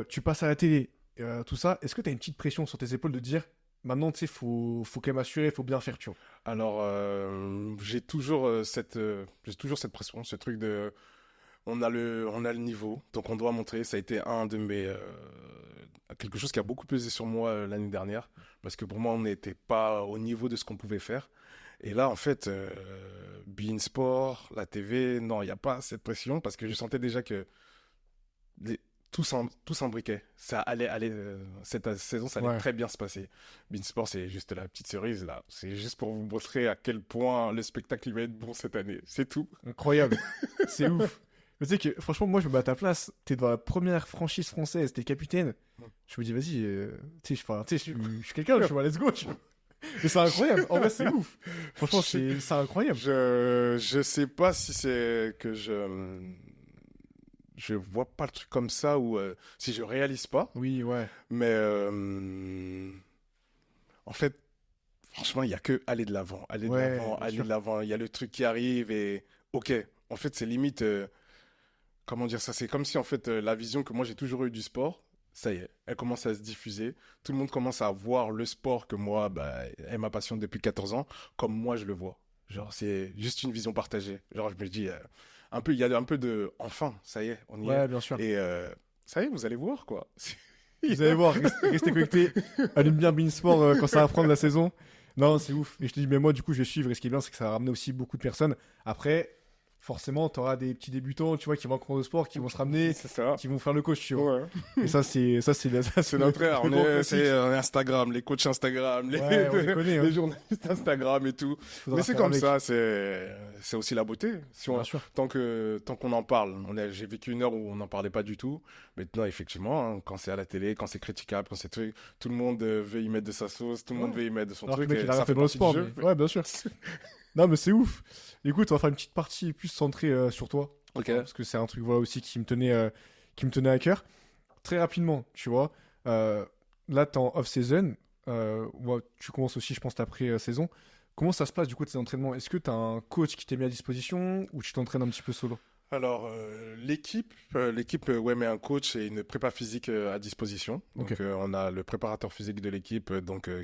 Tu passes à la télé, tout ça. Est-ce que tu as une petite pression sur tes épaules de dire, maintenant, tu sais, faut quand même assurer, faut bien faire, tu vois. Alors, j'ai toujours cette pression, ce truc de, on a le niveau, donc on doit montrer. Ça a été un de mes, quelque chose qui a beaucoup pesé sur moi l'année dernière, parce que pour moi, on n'était pas au niveau de ce qu'on pouvait faire. Et là, en fait, beIN Sport, la TV, non, il n'y a pas cette pression, parce que je sentais déjà que les- tout s'embriquait. Ça allait aller, cette saison, ça allait Ouais. très bien se passer. beIN Sport, c'est juste la petite cerise, là. C'est juste pour vous montrer à quel point le spectacle il va être bon cette année. C'est tout. Incroyable. C'est ouf. Mais tu sais que, franchement, moi, je me mets à ta place. T'es dans la première franchise française, t'es capitaine. Je me dis, vas-y, tu sais, je suis quelqu'un, je suis let's go. Tu vois. Mais c'est incroyable. En vrai, c'est ouf. Franchement, c'est incroyable. Je sais pas si c'est que je vois pas le truc comme ça ou si je réalise pas, Oui, ouais. mais en fait, franchement, il y a que aller de l'avant, aller de Ouais, l'avant, bien aller sûr. de l'avant. Il y a le truc qui arrive et ok. En fait, c'est limite, comment dire ça? C'est comme si en fait la vision que moi j'ai toujours eue du sport, ça y est, elle commence à se diffuser. Tout le monde commence à voir le sport que moi, est ma passion depuis 14 ans, comme moi je le vois. Genre, c'est juste une vision partagée. Genre, je me dis, il y a un peu de, enfin, ça y est, on y est. Ouais, bien sûr. Et ça y est, vous allez voir, quoi. Vous allez voir, restez connectés. Allume bien Beansport quand ça va prendre la saison. Non, c'est ouf. Et je te dis, mais moi, du coup, je vais suivre. Et ce qui est bien, c'est que ça va ramener aussi beaucoup de personnes. Après, forcément, tu auras des petits débutants, tu vois, qui vont en cours de sport, qui vont se ramener, C'est ça. qui vont faire le coach, tu vois. Ouais. Et C'est notre frère, le grand classique. c'est Instagram, les coachs Instagram, Ouais, on les connaît, hein. les journalistes Instagram et tout. Faudra Mais c'est faire comme avec. ça, c'est aussi la beauté. Si on, Bien sûr. tant qu'on en parle, j'ai vécu une heure où on n'en parlait pas du tout. Maintenant, effectivement, hein, quand c'est à la télé, quand c'est critiquable, quand c'est truc, tout le monde veut y mettre de sa sauce, tout le monde Ouais. veut y mettre de son Alors que truc. le mec, Et il a rien ça fait dans le partie du sport. jeu. Mais... Ouais, bien sûr. Non, mais c'est ouf. Écoute, on va faire une petite partie plus centrée sur toi. Ok. Parce que c'est un truc voilà, aussi qui me tenait à cœur. Très rapidement, tu vois. Là, t'es en off-season. Ouais, tu commences aussi, je pense, ta pré-saison. Comment ça se passe du coup tes entraînements? Est-ce que tu as un coach qui t'est mis à disposition ou tu t'entraînes un petit peu solo? Alors, l'équipe ouais, met un coach et une prépa physique à disposition. Donc, Ok. on a le préparateur physique de l'équipe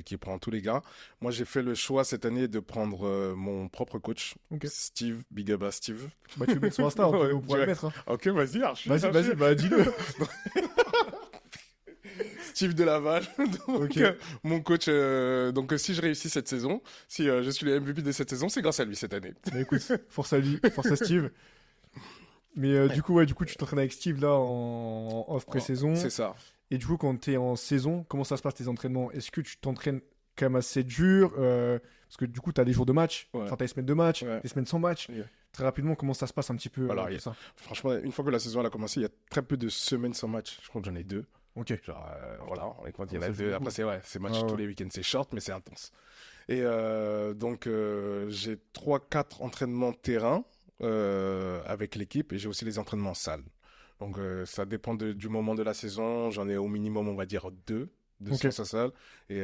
qui prend tous les gars. Moi, j'ai fait le choix cette année de prendre mon propre coach, Ok. Steve, big up à Steve. Bah, tu le mets sur Insta, Ouais, on pourrait le direct. mettre. Hein. Ok, vas-y, archi. Vas-y, bah dis-le. Steve de Laval. Donc, Ok. mon coach. Donc, si je réussis cette saison, si je suis le MVP de cette saison, c'est grâce à lui cette année. Mais écoute, force à lui, force à Steve. Mais du coup, tu t'entraînes avec Steve là en off pré-saison. C'est ça. Et du coup, quand tu es en saison, comment ça se passe tes entraînements? Est-ce que tu t'entraînes quand même assez dur parce que du coup, tu as des jours de match, Ouais. enfin, tu as des semaines de match, Ouais. des semaines sans match. Yeah. Très rapidement, comment ça se passe un petit peu Alors, tout il y a- ça? Franchement, une fois que la saison elle a commencé, il y a très peu de semaines sans match. Je crois que j'en ai 2. Ok. Genre, voilà, on est quand il y en Ça a joue 2. beaucoup. Après, c'est match Ah ouais. tous les week-ends. C'est short, mais c'est intense. Et donc, j'ai 3-4 entraînements terrain avec l'équipe et j'ai aussi les entraînements en salle. Donc, ça dépend du moment de la saison. J'en ai au minimum, on va dire, 2 de Ok. séances à salle et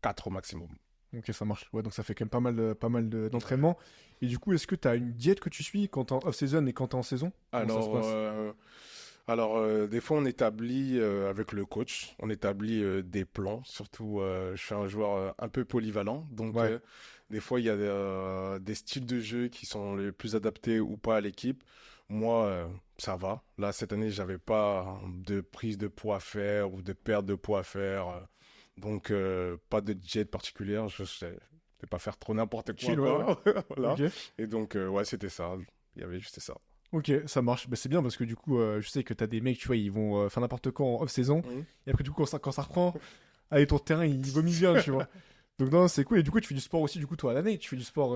4 au maximum. Ok, ça marche. Ouais, donc ça fait quand même pas mal d'entraînement. Et du coup, est-ce que tu as une diète que tu suis quand t'es en off-season et quand t'es en saison? Comment ça se passe? Des fois, on établit avec le coach, on établit des plans. Surtout, je suis un joueur un peu polyvalent. Donc, Ouais. des fois, il y a des styles de jeu qui sont les plus adaptés ou pas à l'équipe. Moi, ça va. Là, cette année, j'avais pas de prise de poids à faire ou de perte de poids à faire. Donc, pas de diète particulière. Je vais pas faire trop n'importe quoi. Chill, quoi. Voilà. Ok. Et donc, ouais, c'était ça. Il y avait juste ça. Ok, ça marche. Bah, c'est bien parce que du coup, je sais que t'as des mecs, tu vois, ils vont faire n'importe quoi en off-saison. Mhm. Et après, du coup, quand ça reprend, allez, ton terrain, il vomit bien, tu vois. Donc, non, c'est cool. Et du coup, tu fais du sport aussi, du coup, toi, à l'année. Tu fais du sport.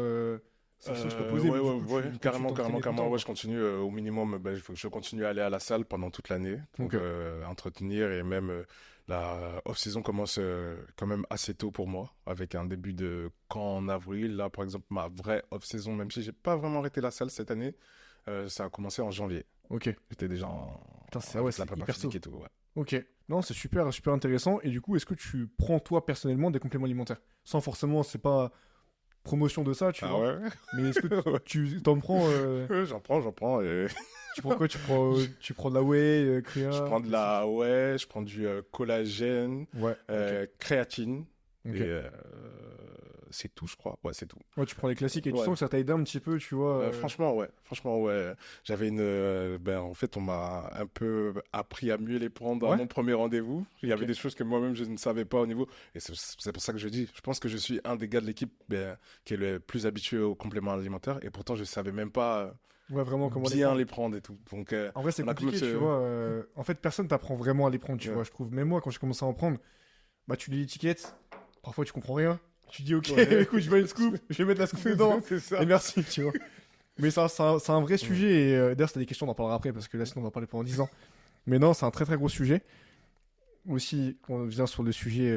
C'est une question que je peux poser. Ouais, mais du ouais, coup, ouais, tu carrément, t'entraînais tout le temps, Ouais, quoi. je continue au minimum. Il faut que je continue à aller à la salle pendant toute l'année. Donc, Ok. entretenir et même la off-saison commence quand même assez tôt pour moi, avec un début de camp en avril. Là, par exemple, ma vraie off-saison, même si j'ai pas vraiment arrêté la salle cette année, ça a commencé en janvier. Ok. J'étais déjà en Putain, c'est avec ouais, la c'est prépa hyper physique tôt. et tout. Ouais. Ok. Non, c'est super, super intéressant. Et du coup, est-ce que tu prends, toi, personnellement, des compléments alimentaires? Sans forcément, c'est pas promotion de ça, tu Ah vois. ouais? Mais est-ce que Ouais. tu t'en prends J'en prends. Et Tu prends quoi? Tu prends de la whey, créa? je prends de la, ouais, je prends du collagène, Ouais. créatine. Ok. Et c'est tout, je crois. Ouais, c'est tout. Ouais, tu prends les classiques et tu Ouais. sens que ça t'aide un petit peu, tu vois. Franchement, ouais. J'avais en fait, on m'a un peu appris à mieux les prendre à Ouais. mon premier rendez-vous. Il y avait Ok. des choses que moi-même je ne savais pas au niveau. Et c'est pour ça que je dis, je pense que je suis un des gars de l'équipe qui est le plus habitué aux compléments alimentaires. Et pourtant, je savais même pas Ouais, vraiment, comment les bien prendre. les prendre et tout. Donc, En vrai, c'est on a compliqué, comme tu vois. En fait, personne t'apprend vraiment à les prendre, tu Ouais. vois, je trouve. Même moi, quand j'ai commencé à en prendre, bah, tu lis l'étiquette, parfois tu comprends rien. Tu dis, ok, Ouais. écoute, je veux une scoop, je vais mettre la scoop dedans, c'est ça. et merci, tu vois. Mais c'est un vrai sujet, et d'ailleurs, si t'as des questions, on en parlera après, parce que là, sinon, on va parler pendant 10 ans. Mais non, c'est un très très gros sujet. Aussi, on vient sur le sujet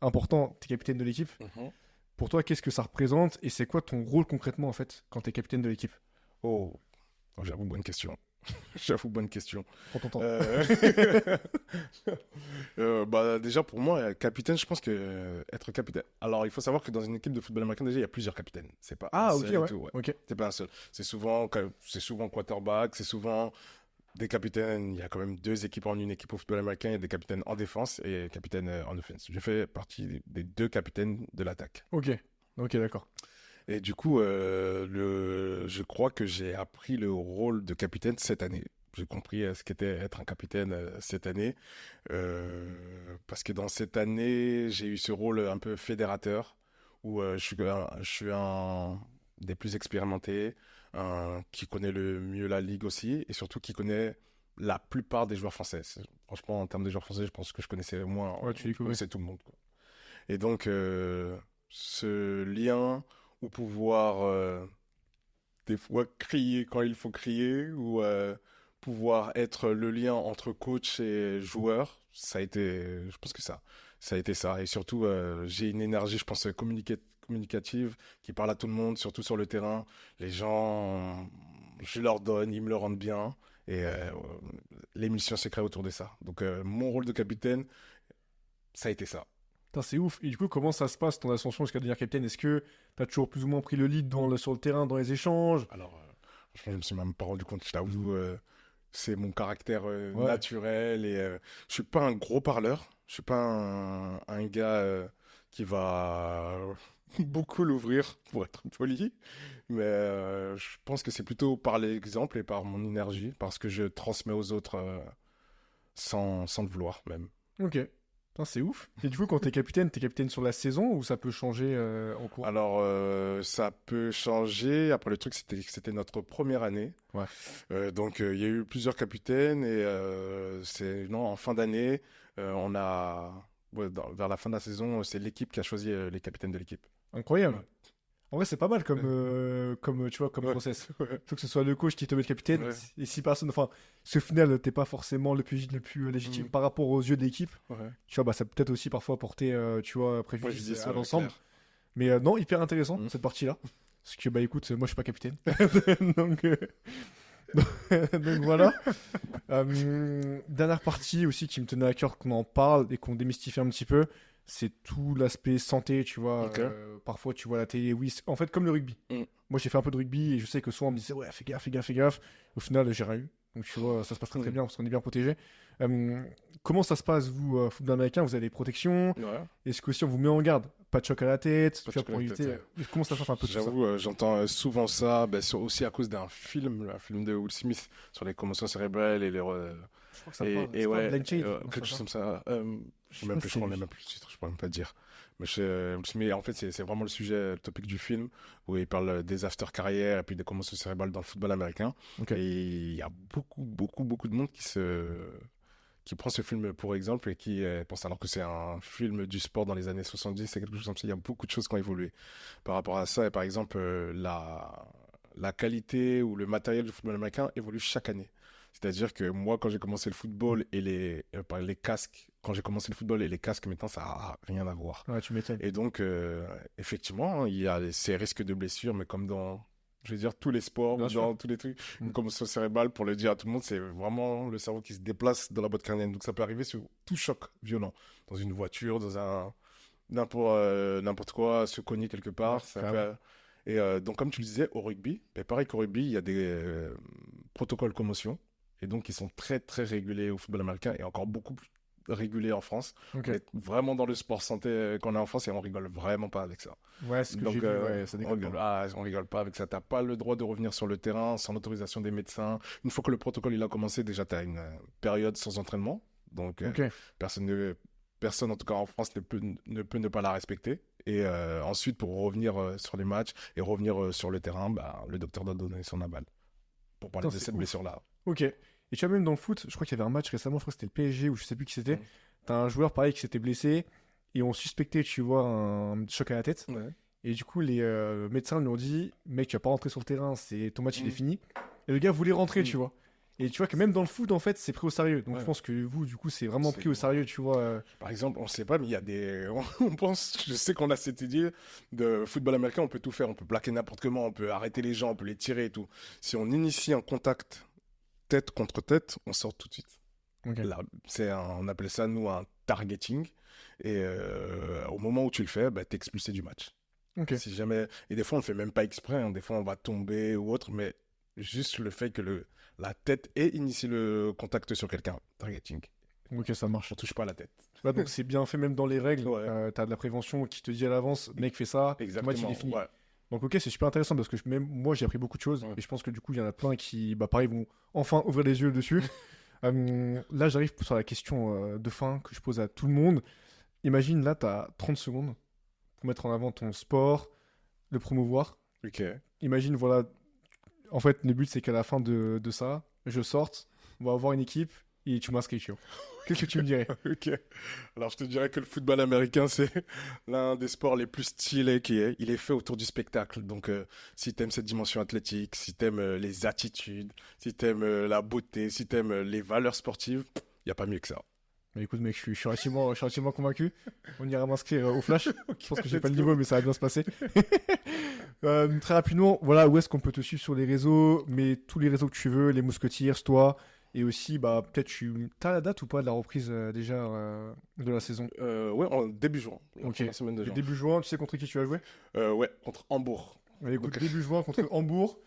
important, t'es capitaine de l'équipe. Mhm. Pour toi, qu'est-ce que ça représente, et c'est quoi ton rôle concrètement, en fait, quand t'es capitaine de l'équipe? Oh, j'avoue, bonne question. J'avoue, bonne question. Prends ton temps. Déjà pour moi, capitaine, je pense que être capitaine. Alors, il faut savoir que dans une équipe de football américain, déjà, il y a plusieurs capitaines. C'est pas Ah, un ok, seul et ouais. tout, ouais. Ok. C'est pas un seul. C'est souvent quarterback, c'est souvent des capitaines, il y a quand même deux équipes en une équipe au football américain. Il y a des capitaines en défense et capitaines en offense. Je fais partie des deux capitaines de l'attaque. Ok, ok, d'accord. Et du coup, je crois que j'ai appris le rôle de capitaine cette année. J'ai compris ce qu'était être un capitaine cette année. Parce que dans cette année, j'ai eu ce rôle un peu fédérateur, où je suis un des plus expérimentés, qui connaît le mieux la ligue aussi, et surtout qui connaît la plupart des joueurs français. Franchement, en termes de joueurs français, je pense que je connaissais au moins, Ouais, tu je découvrais. connaissais tout le monde, quoi. Et donc, ce lien ou pouvoir des fois crier quand il faut crier ou pouvoir être le lien entre coach et joueur, je pense que ça a été ça. Et surtout, j'ai une énergie, je pense, communicative qui parle à tout le monde, surtout sur le terrain. Les gens, je leur donne, ils me le rendent bien. Et l'émulsion se crée autour de ça. Donc, mon rôle de capitaine, ça a été ça. Putain, c'est ouf. Et du coup, comment ça se passe ton ascension jusqu'à devenir capitaine? Est-ce que t'as toujours plus ou moins pris le lead sur le terrain, dans les échanges? Alors, franchement, je me suis même pas rendu compte, je t'avoue, c'est mon caractère Ouais, naturel et je suis pas un gros parleur. Je suis pas un gars qui va beaucoup l'ouvrir, pour être poli, mais je pense que c'est plutôt par l'exemple et par mon énergie, parce que je transmets aux autres sans le vouloir même. ok. Putain, c'est ouf. Et du coup, quand t'es capitaine sur la saison ou ça peut changer en cours? Alors, ça peut changer. Après, le truc, c'était que c'était notre première année. Ouais. Donc, il y a eu plusieurs capitaines et non, en fin d'année, ouais, vers la fin de la saison, c'est l'équipe qui a choisi les capitaines de l'équipe. Incroyable. Ouais. En vrai, c'est pas mal Ouais. tu vois, comme Ouais. process. Ouais. Faut que ce soit le coach qui te met le capitaine. Ouais. Et si personne, enfin, si au final, t'es pas forcément le plus légitime Mm. par rapport aux yeux de l'équipe, Ouais. tu vois, bah, ça peut peut-être aussi parfois porter, tu vois, Ouais, je préjudice dis ça, à ouais, l'ensemble. clair. Mais non, hyper intéressant, Mm. cette partie-là. Parce que, bah, écoute, moi, je suis pas capitaine. Donc, donc voilà. Dernière partie aussi qui me tenait à cœur qu'on en parle et qu'on démystifie un petit peu, c'est tout l'aspect santé, tu vois. Ok. Parfois, tu vois la télé, oui, en fait, comme le rugby. Mm. Moi, j'ai fait un peu de rugby et je sais que souvent on me disait, ouais, fais gaffe, fais gaffe, fais gaffe. Au final, j'ai rien eu. Donc, tu vois, ça se passe très très Mm. bien parce qu'on est bien protégé. Comment ça se passe, vous, football américain? Vous avez des protections? Ouais. Est-ce qu'aussi on vous met en garde? Pas de choc à la tête, Pas tu de vois, pour chocolat, éviter. peut-être. Comment ça se passe un peu tout ça? J'avoue, j'entends souvent ça, ben, aussi à cause d'un film, un film de Will Smith sur les commotions cérébrales et Je crois que ça me parle. et C'est pas ouais, Blind Chain? Non, c'est quelque pas chose ça. comme ça. Je sais pas si Je c'est connais lui. même plus le titre, je pourrais même pas te dire. Mais en fait, c'est vraiment le sujet, le topic du film, où il parle des after-carrières et puis des commotions cérébrales dans le football américain. Ok. Et il y a beaucoup de monde qui prend ce film pour exemple et qui pense alors que c'est un film du sport dans les années 70, c'est quelque chose comme ça. Il y a beaucoup de choses qui ont évolué par rapport à ça. Et par exemple, la qualité ou le matériel du football américain évolue chaque année. C'est-à-dire que moi, quand j'ai commencé le football et les casques, quand j'ai commencé le football et les casques, maintenant, ça n'a rien à voir. Ouais, tu m'étonnes. Et donc, effectivement, il y a ces risques de blessures, mais comme dans, je veux dire, tous les sports Bien ou sûr. dans tous les trucs, Mm. une commotion cérébrale, pour le dire à tout le monde, c'est vraiment le cerveau qui se déplace dans la boîte crânienne. Donc, ça peut arriver sur tout choc violent, dans une voiture, dans n'importe quoi, se cogner quelque Ouais, part. Ça carrément. peut... Et donc, comme tu le disais, au rugby, ben, pareil qu'au rugby, il y a des protocoles commotion. Et donc, ils sont très, très régulés au football américain et encore beaucoup plus régulés en France. Ok. On est vraiment dans le sport santé qu'on a en France et on rigole vraiment pas avec ça. Ouais, ce que j'ai Donc, vu, ouais, ça on déconne rigole, pas. on rigole pas avec ça. T'as pas le droit de revenir sur le terrain sans l'autorisation des médecins. Une fois que le protocole il a commencé, déjà, tu as une période sans entraînement. Donc, Ok. personne, personne, en tout cas en France, ne peut ne pas la respecter. Et ensuite, pour revenir sur les matchs et revenir sur le terrain, bah, le docteur doit donner son aval pour parler Putain, de c'est cette ouf. blessure-là. Ok. Et tu vois, même dans le foot, je crois qu'il y avait un match récemment, je crois que c'était le PSG ou je sais plus qui c'était. Mm. T'as un joueur pareil qui s'était blessé et on suspectait, tu vois, un choc à la tête. Ouais. Et du coup, les médecins lui ont dit, mec, tu vas pas rentrer sur le terrain, ton match il est Mm. fini. Et le gars voulait rentrer, Mm. tu vois. Et tu vois que même dans le foot, en fait, c'est pris au sérieux. Donc Ouais. je pense que vous, du coup, c'est vraiment C'est pris au sérieux, tu vois. Par exemple, on ne sait pas, mais il y a on pense, je sais qu'on a cette idée de football américain, on peut tout faire, on peut plaquer n'importe comment, on peut arrêter les gens, on peut les tirer et tout. Si on initie un contact tête contre tête, on sort tout de suite. Ok. Là, on appelle ça, nous, un targeting. Et au moment où tu le fais, bah, tu es expulsé du match. Ok. Si jamais... Et des fois, on ne le fait même pas exprès, hein. Des fois, on va tomber ou autre, mais juste le fait que la tête ait initié le contact sur quelqu'un. Targeting. Ok, ça marche. On touche pas à la tête. Ouais, donc c'est bien fait même dans les règles. Ouais. T'as de la prévention qui te dit à l'avance, mec, fais ça, le match il Exactement. est fini. Ouais. Donc ok, c'est super intéressant parce que même moi j'ai appris beaucoup de choses Ouais. et je pense que du coup il y en a plein qui, bah pareil, vont enfin ouvrir les yeux dessus. Là j'arrive sur la question de fin que je pose à tout le monde. Imagine là t'as 30 secondes pour mettre en avant ton sport, le promouvoir. Ok. Imagine voilà, en fait le but c'est qu'à la fin de ça, je sorte, on va avoir une équipe et tu m'inscris. Qu'est-ce que tu me dirais? Ok. Alors, je te dirais que le football américain, c'est l'un des sports les plus stylés qui est. Il est fait autour du spectacle. Donc, si t'aimes cette dimension athlétique, si t'aimes les attitudes, si t'aimes la beauté, si t'aimes les valeurs sportives, il n'y a pas mieux que ça. Mais écoute mec, je suis relativement convaincu. On ira m'inscrire au Flash. Je pense que j'ai pas le let's go. niveau mais ça va bien se passer. Très rapidement, voilà où est-ce qu'on peut te suivre sur les réseaux, mais tous les réseaux que tu veux, les Musketeers, toi, et aussi bah peut-être t'as la date ou pas de la reprise déjà de la saison? Ouais, en début juin. La Ok. première semaine de Et juin. début juin, tu sais contre qui tu vas jouer? Ouais, contre Hambourg. Ouais, écoute, Ok. début juin contre Hambourg.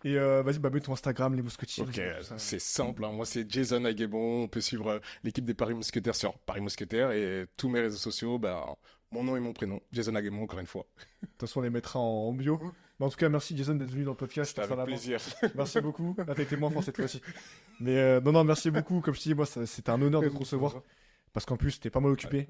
Et vas-y, bah mets ton Instagram, les Musketeers. Ok, tout ça. c'est simple, hein. Moi, c'est Jason Aguebon. On peut suivre l'équipe des Paris Mousquetaires sur Paris Mousquetaires et tous mes réseaux sociaux, bah, mon nom et mon prénom, Jason Aguebon, encore une fois. De toute façon, on les mettra en bio. Mais en tout cas, merci Jason d'être venu dans le podcast. C'était avec plaisir. Merci beaucoup. Là, t'as été moins fort cette fois-ci. Mais non, merci beaucoup. Comme je te dis, moi, c'était un honneur de te recevoir. Parce qu'en plus, t'es pas mal occupé.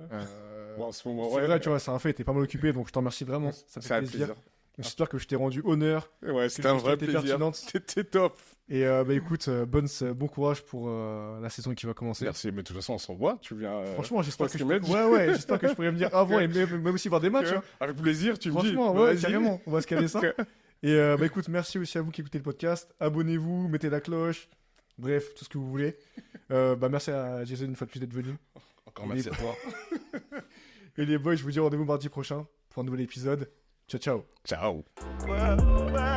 Bon, en ce moment, C'est vrai, tu vois, c'est un fait, t'es pas mal occupé, donc je t'en remercie vraiment. Ça me c'est fait un plaisir. plaisir. J'espère que je t'ai rendu honneur. Ouais, c'était un les vrai questions étaient plaisir. pertinentes. C'était top. Et bah écoute, bon courage pour la saison qui va commencer. Merci, mais de toute façon, on s'envoie. Tu viens. Franchement, j'espère au que scrimmage. ouais, j'espère que je pourrais venir avant et même aussi voir des matchs. Hein. Avec plaisir, tu me dis. Franchement, ouais, Vas-y. carrément, on va se caler ça. Et bah écoute, merci aussi à vous qui écoutez le podcast. Abonnez-vous, mettez la cloche. Bref, tout ce que vous voulez. Bah merci à Jason une fois de plus d'être venu. Encore merci à toi. Et les boys, je vous dis rendez-vous mardi prochain pour un nouvel épisode. Ciao, ciao. Ciao. Ouais.